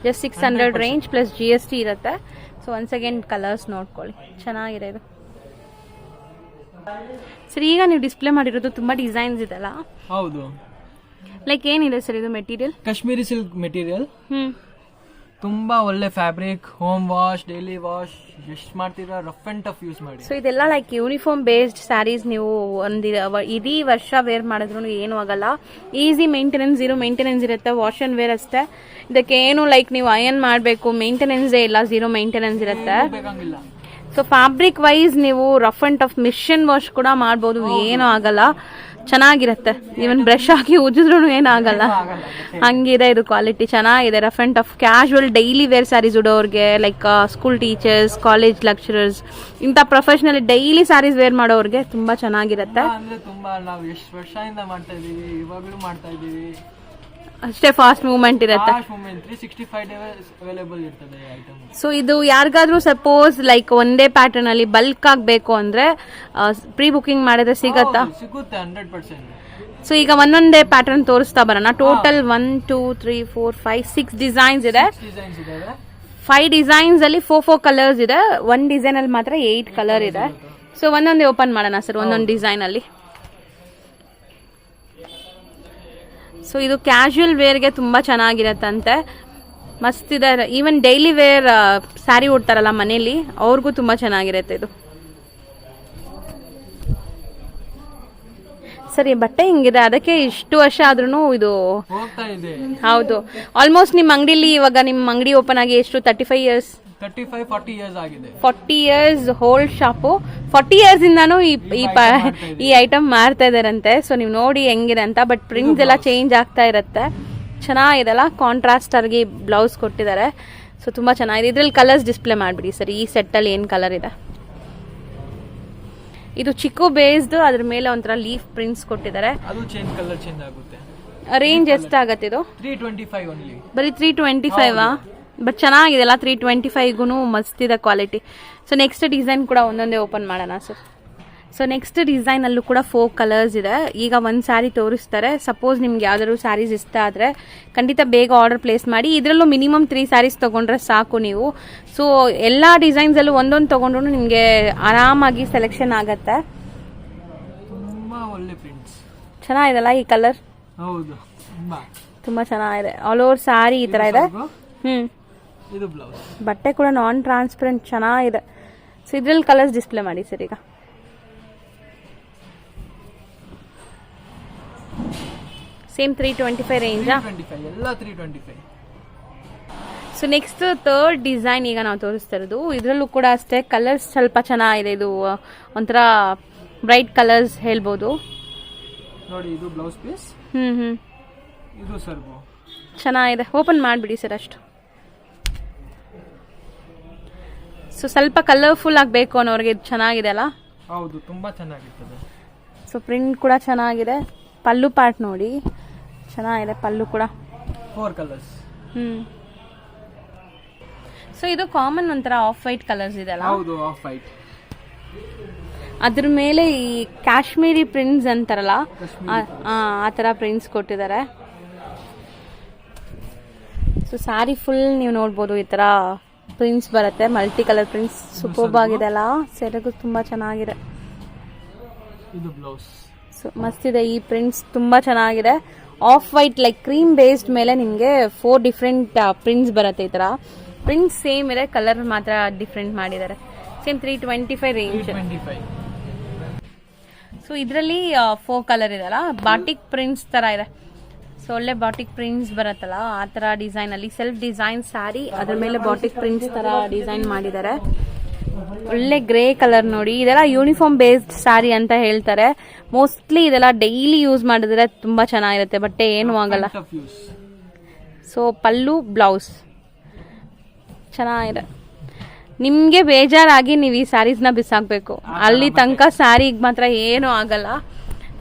ಜಸ್ಟ್ 600 ರೇಂಜ್ ಪ್ಲಸ್ GST ಇರುತ್ತೆ. ಸೊ ಒನ್ಸ್ ಅಗೇನ್ ಕಲರ್ಸ್ ನೋಡ್ಕೊಳ್ಳಿ, ಚೆನ್ನಾಗಿದೆ ಇದು. ಸರ್ ಈಗ ನೀವು ಡಿಸ್ಪ್ಲೇ ಮಾಡಿರೋದು ತುಂಬಾ ಡಿಸೈನ್ಸ್ ಇದೆಲ್ಲ. ಹೌದು. ಲೈಕ್ ಏನಿದೆ ಸರ್ ಇದು ಮೆಟೀರಿಯಲ್? Kashmiri silk material. ತುಂಬಾ ಒಳ್ಳೆ fabric. Home wash, daily wash ಎಷ್ಟು ಮಾಡ್ತೀರಾ, ರಫ್ ಅಂಡ್ ಟಫ್ ಯೂಸ್ ಮಾಡಿ. ಸೊ ಇದೆಲ್ಲ ಲೈಕ್ ಯೂನಿಫಾರ್ಮ್ ಬೇಸ್ಡ್ ಸ್ಯಾರೀಸ್. ನೀವು ಇಡೀ ವರ್ಷ ವೇರ್ ಮಾಡಿದ್ರು ಏನು ಆಗಲ್ಲ. ಈಸಿ ಮೇಂಟೆನೆನ್ಸ್, ಝೀರೋ ಮೇಂಟೆನೆನ್ಸ್ ಇರುತ್ತೆ. ವಾಶ್ ಅಂಡ್ ವೇರ್ ಅಷ್ಟೇ. ಇದಕ್ಕೆ ಏನು ಲೈಕ್ ನೀವು ಅಯನ್ ಮಾಡಬೇಕು, ಮೇಂಟೆನೆನ್ಸ್ ಇಲ್ಲ, ಝೀರೋ ಮೇಂಟೆನೆನ್ಸ್ ಇರುತ್ತೆ. ಸೊ ಫ್ಯಾಬ್ರಿಕ್ ವೈಸ್ ನೀವು rough and tough machine wash ಕೂಡ ಮಾಡಬಹುದು, ಏನು ಆಗಲ್ಲ. ಚೆನ್ನಾಗಿರುತ್ತೆ. ಈವನ್ ಬ್ರಷ್ ಹಾಕಿ ಉಜ್ಜಿದ್ರು ಏನಾಗಲ್ಲ, ಹಂಗಿದೆ ಇದು ಕ್ವಾಲಿಟಿ. ಚೆನ್ನಾಗಿದೆ, rough and tough casual daily wear saris ಉಡೋರಿಗೆ, like school teachers, college lecturers, ಇಂಥ ಪ್ರೊಫೆಷನಲ್ ಡೈಲಿ ಸ್ಯಾರೀಸ್ ವೇರ್ ಮಾಡೋರಿಗೆ ತುಂಬಾ ಚೆನ್ನಾಗಿರುತ್ತೆ. ಅಂದ್ರೆ ತುಂಬಾ ನಾವು ಎಷ್ಟು ವರ್ಷದಿಂದ ಮಾಡ್ತಾ ಇದೀವಿ, ಇವಾಗಲೂ ಮಾಡ್ತಾ ಇದೀವಿ. ಅಷ್ಟೇ ಫಾಸ್ಟ್ ಮೂವ್ಮೆಂಟ್ ಇರುತ್ತೆ. 365 ಡೇಸ್ ಅವೈಲೇಬಲ್ ಇರ್ತದೆ ಐಟಮ್. ಸೊ ಇದು ಯಾರಿಗಾದ್ರೂ ಸಪೋಸ್ ಲೈಕ್ ಒಂದೇ ಪ್ಯಾಟರ್ನ್ ಅಲ್ಲಿ ಬಲ್ಕ್ ಆಗಬೇಕು ಅಂದ್ರೆ ಪ್ರೀ ಬುಕಿಂಗ್ ಮಾಡಿದ್ರೆ ಸಿಗತ್ತಾ? ಸಿಗುತ್ತೆ 100%. ಸೊ ಈಗ ಒಂದೊಂದೇ ಪ್ಯಾಟರ್ನ್ ತೋರಿಸ್ತಾ ಬರೋಣ. ಟೋಟಲ್ 1 2 3 4 5 6 ಡಿಸೈನ್ಸ್ ಇದೆ. 5 ಡಿಸೈನ್ಸ್ ಅಲ್ಲಿ 4 ಕಲರ್ಸ್ ಇದೆ. ಒಂದ್ ಡಿಸೈನ್ ಅಲ್ಲಿ ಮಾತ್ರ 8 ಕಲರ್ ಇದೆ. ಸೊ ಒಂದೊಂದೇ ಓಪನ್ ಮಾಡೋಣ ಸರ್, ಒಂದೊಂದು ಡಿಸೈನ್ ಅಲ್ಲಿ. ಸೊ ಇದು ಕ್ಯಾಶುವಲ್ ವೇರ್ಗೆ ತುಂಬಾ ಚೆನ್ನಾಗಿರತ್ತಂತೆ, ಮಸ್ತ್ ಇದೆ. ಈವನ್ ಡೈಲಿ ವೇರ್ ಸ್ಯಾರಿ ಉಡ್ತಾರಲ್ಲ ಮನೇಲಿ, ಅವ್ರಿಗೂ ತುಂಬಾ ಚೆನ್ನಾಗಿರುತ್ತೆ ಇದು. ಸರಿ, ಬಟ್ಟೆ ಹಿಂಗಿದೆ, ಅದಕ್ಕೆ ಇಷ್ಟು ವರ್ಷ ಆದ್ರೂ ಇದು ಹೋಗ್ತಾ ಇದೆ. ಹೌದು, ಆಲ್ಮೋಸ್ಟ್ ನಿಮ್ಮ ಅಂಗಡಿಲಿ ಇವಾಗ ನಿಮ್ಮ ಅಂಗಡಿ ಓಪನ್ ಆಗಿ ಎಷ್ಟು 35 ಇಯರ್ಸ್ 40 ಇಯರ್ಸ್ ಆಗಿದೆ. 40 ಇಯರ್ಸ್ ಹೋಲ್ಡ್ ಶಾಪು. 40 ಇಯರ್ಸ್ ಇಂದಾನು ಈ ಐಟಮ್ ಮಾರ್ತಾ ಇದಾರಂತೆ. ಸೊ ನೀವು ನೋಡಿ ಹೆಂಗಿದೆ ಅಂತ. ಬಟ್ ಪ್ರಿಂಟ್ಸ್ ಎಲ್ಲ ಚೇಂಜ್ ಆಗ್ತಾ ಇರುತ್ತೆ. ಚೆನ್ನಾಗಿದೆಲ್ಲ, ಕಾಂಟ್ರಾಸ್ಟ್ ಆಗಿ ಬ್ಲೌಸ್ ಕೊಟ್ಟಿದ್ದಾರೆ. ಸೊ ತುಂಬಾ ಚೆನ್ನಾಗಿದೆ. ಇದ್ರಲ್ಲಿ ಕಲರ್ಸ್ ಡಿಸ್ಪ್ಲೇ ಮಾಡ್ಬಿಡಿ ಸರ್. ಈ ಸೆಟ್ ಅಲ್ಲಿ ಏನ್ ಕಲರ್ ಇದೆ? ಇದು ಚಿಕ್ಕು ಬೇಸ್ಡ್, ಅದ್ರ ಮೇಲೆ ಒಂಥರ ಲೀಫ್ ಪ್ರಿಂಟ್ಸ್ ಕೊಟ್ಟಿದ್ದಾರೆ. ಅದು ಕಲರ್ ಚೇಂಜ್ ಆಗುತ್ತೆ. ರೇಂಜ್ ಎಷ್ಟಾಗತ್ತೆ ಇದು? 325 ಓನ್ಲಿ. ಬರೀ 325 ಬಟ್ ಚೆನ್ನಾಗಿದೆಲ್ಲ. 325ಗೂ ಮಸ್ತ್ ಇದೆ ಕ್ವಾಲಿಟಿ. ಸೊ ನೆಕ್ಸ್ಟ್ ಡಿಸೈನ್ ಕೂಡ ಒಂದೊಂದೇ ಓಪನ್ ಮಾಡೋಣ ಸರ್. ಸೊ ನೆಕ್ಸ್ಟ್ ಡಿಸೈನ್ ಅಲ್ಲೂ ಕೂಡ 4 ಕಲರ್ಸ್ ಇದೆ. ಈಗ ಒಂದು ಸ್ಯಾರಿ ತೋರಿಸ್ತಾರೆ. ಸಪೋಸ್ ನಿಮ್ಗೆ ಯಾವ್ದಾದ್ರು ಸ್ಯಾರೀಸ್ ಇಷ್ಟ ಆದ್ರೆ ಖಂಡಿತ ಬೇಗ ಆರ್ಡರ್ ಪ್ಲೇಸ್ ಮಾಡಿ. ಇದರಲ್ಲೂ ಮಿನಿಮಮ್ 3 ಸ್ಯಾರೀಸ್ ತಗೊಂಡ್ರೆ ಸಾಕು ನೀವು. ಸೊ ಎಲ್ಲ ಡಿಸೈನ್ಸ್ ಅಲ್ಲೂ ಒಂದೊಂದು ತಗೊಂಡ್ರು ನಿಮ್ಗೆ ಆರಾಮಾಗಿ ಸೆಲೆಕ್ಷನ್ ಆಗತ್ತೆ. ತುಂಬಾ ಒಳ್ಳೆ ಪ್ರಿಂಟ್ಸ್, ಚೆನ್ನಾಗಿದೆಲ್ಲ ಈ ಕಲರ್. ಹೌದು, ತುಂಬಾ ಚೆನ್ನಾಗಿದೆ. ಆಲ್ ಓವರ್ ಸ್ಯಾರಿ ಈ ತರ ಇದೆ. ಇದು ಬ್ಲೌಸ್. ಬಟ್ಟೆ ಕೂಡ ನಾನ್ ಟ್ರಾನ್ಸ್ಪರೆಂಟ್ ಚೆನ್ನಾಗಿದೆ. ಸೊ ಇದ್ರಲ್ಲಿ ಕಲರ್ಸ್ ಡಿಸ್ಪ್ಲೇ ಮಾಡಿ ಸರ್. ಈಗ ಸೇಮ್ 325 ರೇಂಜಾ? ಎಲ್ಲ 325. ಸೊ ನೆಕ್ಸ್ಟ್ ಥರ್ಡ್ ಡಿಸೈನ್ ಈಗ ನಾವು ತೋರಿಸ್ತಾ ಇರೋದು. ಇದರಲ್ಲೂ ಕೂಡ ಅಷ್ಟೇ ಕಲರ್ಸ್ ಸ್ವಲ್ಪ ಚೆನ್ನಾಗಿದೆ. ಇದು ಒಂಥರ ಬ್ರೈಟ್ ಕಲರ್ಸ್ ಹೇಳ್ಬೋದು. ನೋಡಿ, ಇದು ಬ್ಲೌಸ್ ಪೀಸ್. ಇದು ಸರ್ಬು ಚೆನ್ನಾಗಿದೆ. ಓಪನ್ ಮಾಡಿಬಿಡಿ ಸರ್ ಅಷ್ಟು. ಸೊ ಸ್ವಲ್ಪ ಕಲರ್ಫುಲ್ ಆಗಬೇಕು ಅನ್ನೋರಿಗೆ ಇದು ಚೆನ್ನಾಗಿದೆ ಅಲ್ಲ? ಹೌದು, ತುಂಬಾ ಚೆನ್ನಾಗಿರ್ತದೆ. ಸೊ ಪ್ರಿಂಟ್ ಕೂಡ ಚೆನ್ನಾಗಿದೆ. ಪಲ್ಲು ಪಾರ್ಟ್ ನೋಡಿ, ಚೆನ್ನಾಗಿದೆ ಪಲ್ಲು ಕೂಡ. 4 ಕಲರ್ಸ್. ಸೊ ಇದು ಕಾಮನ್ ಒಂಥರ ಆಫ್ ವೈಟ್ ಕಲರ್ಸ್ ಇದೆ ಅಲ್ಲ? ಹೌದು, ಆಫ್ ವೈಟ್. ಅದ್ರ ಮೇಲೆ ಈ ಕಾಶ್ಮೀರಿ ಪ್ರಿಂಟ್ಸ್ ಅಂತಾರಲ್ಲ, ಆ ತರ ಪ್ರಿಂಟ್ಸ್ ಕೊಟ್ಟಿದ್ದಾರೆ. ಸೊ ಸ್ಯಾರಿ ಫುಲ್ ನೀವು ನೋಡ್ಬೋದು ಈ ತರ ಪ್ರಿಂಟ್ಸ್ ಬರುತ್ತೆ. ಮಲ್ಟಿ ಕಲರ್ ಪ್ರಿಂಟ್ಸ್ ಸೂಪರ್ಬ್ ಆಗಿದೆ ಅಲ್ಲ? ಸೆರಗು ತುಂಬಾ ಚೆನ್ನಾಗಿದೆ. ಇದು ಬ್ಲೌಸ್. ಸೊ ಮಸ್ತ್ ಇದೆ. ಈ ಪ್ರಿಂಟ್ಸ್ ತುಂಬಾ ಚೆನ್ನಾಗಿದೆ. Of white like cream based ಮೇಲೆ ನಿಮಗೆ 4 ಡಿಫ್ರೆಂಟ್ ಪ್ರಿಂಟ್ಸ್ ಬರುತ್ತೆ. ಈ ತರ ಪ್ರಿಂಟ್ಸ್ ಸೇಮ್ ಇದೆ, ಕಲರ್ ಮಾತ್ರ ಡಿಫ್ರೆಂಟ್ ಮಾಡಿದ್ದಾರೆ. Same 325 range. ಸೊ ಇದರಲ್ಲಿ 4 ಕಲರ್ ಇದೆಲ್ಲ, ಬಾಟಿಕ್ ಪ್ರಿಂಟ್ಸ್ ತರ ಇದೆ. ಸೊ ಒಳ್ಳೆ ಬಾಟಿಕ್ ಪ್ರಿಂಟ್ಸ್ ಬರುತ್ತಲ್ಲ, ಆ ತರ ಡಿಸೈನ್ ಅಲ್ಲಿ ಸೆಲ್ಫ್ ಡಿಸೈನ್ ಸ್ಯಾರಿ, ಅದ್ರ ಮೇಲೆ ಬಾಟಿಕ್ ಪ್ರಿಂಟ್ಸ್ ತರ ಡಿಸೈನ್ ಮಾಡಿದ್ದಾರೆ. ಒಳ್ಳೆ ಗ್ರೇ ಕಲರ್ ನೋಡಿ. ಇದೆಲ್ಲ ಯೂನಿಫಾರ್ಮ್ ಬೇಸ್ಡ್ ಸ್ಯಾರಿ ಅಂತ ಹೇಳ್ತಾರೆ. ಮೋಸ್ಟ್ಲಿ ಇದೆಲ್ಲ ಡೈಲಿ ಯೂಸ್ ಮಾಡಿದ್ರೆ ತುಂಬಾ ಚೆನ್ನಾಗಿರುತ್ತೆ, ಬಟ್ಟೆ ಏನು ಆಗಲ್ಲ. ಸೊ ಪಲ್ಲು ಬ್ಲೌಸ್ ಚೆನ್ನಾಗಿದೆ. ನಿಮ್ಗೆ ಬೇಜಾರಾಗಿ ನೀವು ಈ ಸ್ಯಾರೀಸ್ನ ಬಿಸಾಕ್ಬೇಕು. ಅಲ್ಲಿ ತನಕ ಸ್ಯಾರಿಗೆ ಮಾತ್ರ ಏನು ಆಗಲ್ಲ.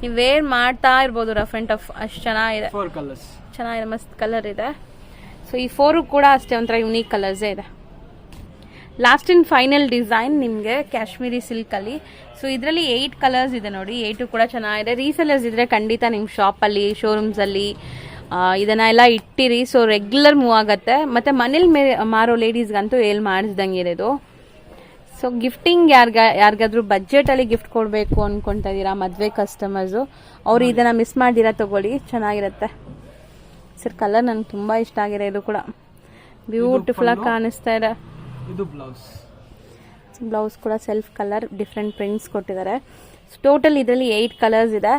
ನೀವು ವೇರ್ ಮಾಡ್ತಾ ಇರ್ಬೋದು ರಫ್ ಅಂಡ್ ಟಫ್, ಅಷ್ಟು ಚೆನ್ನಾಗಿದೆ. 4 ಕಲರ್ಸ್ ಚೆನ್ನಾಗಿದೆ, ಮಸ್ತ್ ಕಲರ್ ಇದೆ. ಸೊ ಈ 4 ಕೂಡ ಅಷ್ಟೇ ಒಂಥರ ಯುನೀಕ್ ಕಲರ್ಸೇ ಇದೆ. ಲಾಸ್ಟ್ ಇನ್ ಫೈನಲ್ ಡಿಸೈನ್ ನಿಮಗೆ ಕಾಶ್ಮೀರಿ ಸಿಲ್ಕ್ ಅಲ್ಲಿ. ಸೊ ಇದರಲ್ಲಿ 8 ಕಲರ್ಸ್ ಇದೆ ನೋಡಿ. 8 ಕೂಡ ಚೆನ್ನಾಗಿದೆ. ರೀಸೆಲರ್ಸ್ ಇದ್ರೆ ಖಂಡಿತ ನಿಮ್ಮ ಶಾಪಲ್ಲಿ, ಶೋರೂಮ್ಸ್ ಅಲ್ಲಿ ಇದನ್ನೆಲ್ಲ ಇಟ್ಟಿರಿ. ಸೊ ರೆಗ್ಯುಲರ್ ಮೂವ್ ಆಗತ್ತೆ. ಮತ್ತೆ ಮನೇಲಿ ಮಾರೋ ಲೇಡೀಸ್ಗಂತೂ ಏಲ್ ಮಾಡಿಸ್ದಂಗೆ ಇದು. ಸೊ ಗಿಫ್ಟಿಂಗ್ ಯಾರಿಗಾದ್ರೂ ಬಜೆಟ್ ಅಲ್ಲಿ ಗಿಫ್ಟ್ ಕೊಡಬೇಕು ಅನ್ಕೊಂತ ಇದೀರಾ, ಮದ್ವೆ ಕಸ್ಟಮರ್ಸು, ಅವ್ರು ಇದನ್ನ ಮಿಸ್ ಮಾಡಿದಿರಾ ತಗೊಳ್ಳಿ, ಚೆನ್ನಾಗಿರುತ್ತೆ. ಸರ್ ಕಲರ್ ನಂಗೆ ತುಂಬಾ ಇಷ್ಟ ಆಗಿದೆ. ಇದು ಕೂಡ ಬ್ಯೂಟಿಫುಲ್ ಆಗಿ ಕಾಣಿಸ್ತಾ ಇದೆ. ಇದು ಬ್ಲೌಸ್. ಬ್ಲೌಸ್ ಕೂಡ ಸೆಲ್ಫ್ ಕಲರ್, ಡಿಫ್ರೆಂಟ್ ಪ್ರಿಂಟ್ಸ್ ಕೊಟ್ಟಿದ್ದಾರೆ. ಟೋಟಲ್ ಇದರಲ್ಲಿ 8 ಕಲರ್ಸ್ ಇದೆ.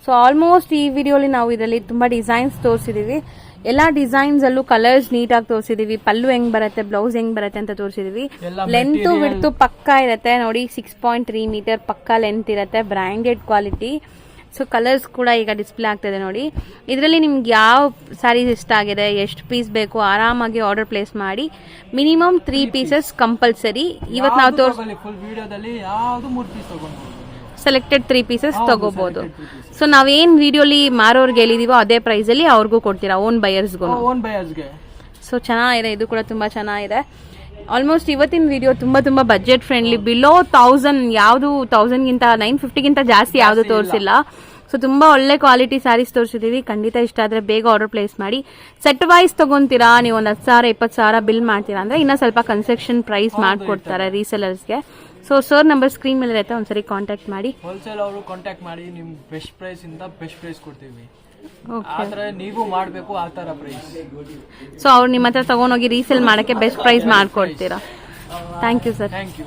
ಸೊ ಆಲ್ಮೋಸ್ಟ್ ಈ ವಿಡಿಯೋಲಿ ನಾವು ಇದರಲ್ಲಿ ತುಂಬಾ ಡಿಸೈನ್ಸ್ ತೋರಿಸಿದೀವಿ. ಎಲ್ಲಾ ಡಿಸೈನ್ಸ್ ಅಲ್ಲೂ ಕಲರ್ಸ್ ನೀಟಾಗಿ ತೋರಿಸಿದೀವಿ. ಪಲ್ಲು ಹೆಂಗ್ ಬರುತ್ತೆ, ಬ್ಲೌಸ್ ಹೆಂಗ್ ಬರುತ್ತೆ ಅಂತ ತೋರಿಸಿದೀವಿ. ಲೆಂತ್ ವಿಡ್ತ್ ಪಕ್ಕಾ ಇರುತ್ತೆ ನೋಡಿ. 6.3 ಮೀಟರ್ ಪಕ್ಕಾ ಲೆಂತ್ ಇರುತ್ತೆ. Branded quality. ಸೊ ಕಲರ್ಸ್ ಕೂಡ ಈಗ ಡಿಸ್ಪ್ಲೇ ಆಗ್ತಿದೆ ನೋಡಿ. ಇದರಲ್ಲಿ ನಿಮ್ಗೆ ಯಾವ ಸ್ಯಾರೀಸ್ ಇಷ್ಟ ಆಗಿದೆ, ಎಷ್ಟು ಪೀಸ್ ಬೇಕು, ಆರಾಮಾಗಿ ಆರ್ಡರ್ ಪ್ಲೇಸ್ ಮಾಡಿ. Minimum 3 pieces compulsory. ಇವತ್ತು ನಾವು ಫುಲ್ ವಿಡಿಯೋದಲ್ಲಿ ಯಾವ್ದು 3 ಪೀಸ್ ತಗೊಂಡು ಸೆಲೆಕ್ಟೆಡ್ 3 ಪೀಸಸ್ ತಗೋಬಹುದು. ಸೊ ನಾವೇನ್ ವಿಡಿಯೋಲಿ ಮಾರೋರ್ಗೆ ಹೇಳಿದೀವೋ ಅದೇ ಪ್ರೈಸ್ ಅಲ್ಲಿ ಅವ್ರಿಗೂ ಕೊಡ್ತೀರಾ, ಓನ್ ಬಯರ್ಸ್ಗೂ. ಸೊ ಚೆನ್ನಾಗಿದೆ, ಇದು ಕೂಡ ತುಂಬಾ ಚೆನ್ನಾಗಿದೆ. ಆಲ್ಮೋಸ್ಟ್ ಇವತ್ತಿನ ವಿಡಿಯೋ ತುಂಬಾ ಬಜೆಟ್ ಫ್ರೆಂಡ್ಲಿ, ಬಿಲೋ 1000, ಯಾವುದು 1000ಗಿಂತ 950ಗಿಂತ ಜಾಸ್ತಿ ಯಾವುದು ತೋರಿಸಿಲ್ಲ. ಸೊ ತುಂಬಾ ಒಳ್ಳೆ ಕ್ವಾಲಿಟಿ ಸ್ಯಾರೀಸ್ ತೋರಿಸಿದೀವಿ. ಖಂಡಿತ ಇಷ್ಟ ಆದ್ರೆ ಬೇಗ ಆರ್ಡರ್ ಪ್ಲೇಸ್ ಮಾಡಿ. ಸೆಟ್ ವೈಸ್ ತಗೊಂತೀರಾ ನೀವು, ಒಂದು 10,000 20,000 ಬಿಲ್ ಮಾಡ್ತೀರಾ ಅಂದ್ರೆ ಇನ್ನ ಸ್ವಲ್ಪ ಕನ್ಸೆಕ್ಷನ್ ಪ್ರೈಸ್ ಮಾಡ್ಕೊಡ್ತಾರೆ ರೀಸೆಲರ್ಸ್ಗೆ. ಸೊ ಸರ್ ನಂಬರ್ ಸ್ಕ್ರೀನ್ ಮೇಲೆ ಇರುತ್ತೆ, ಒಂದ್ಸರಿ ಕಾಂಟ್ಯಾಕ್ಟ್ ಮಾಡಿ. ಹೋಲ್ಸೇಲ್ ಅವರು ಕಾಂಟ್ಯಾಕ್ಟ್ ಮಾಡಿ, ನಿಮ್ ಬೆಸ್ಟ್ ಪ್ರೈಸ್ ಇಂದ ಬೆಸ್ಟ್ ಪ್ರೈಸ್ ಕೊಡ್ತೀವಿ. ಆದ್ರೆ ನೀವು ಮಾಡಬೇಕು ಆ ತರ ಪ್ರೈಸ್. ಸೊ ಅವ್ರು ನಿಮ್ಮ ಹತ್ರ ತಗೊಂಡೋಗಿ ರೀಸೇಲ್ ಮಾಡಕ್ಕೆ ಬೆಸ್ಟ್ ಪ್ರೈಸ್ ಮಾಡ್ಕೊಡ್ತೀರಾ. Thank you sir. Thank you.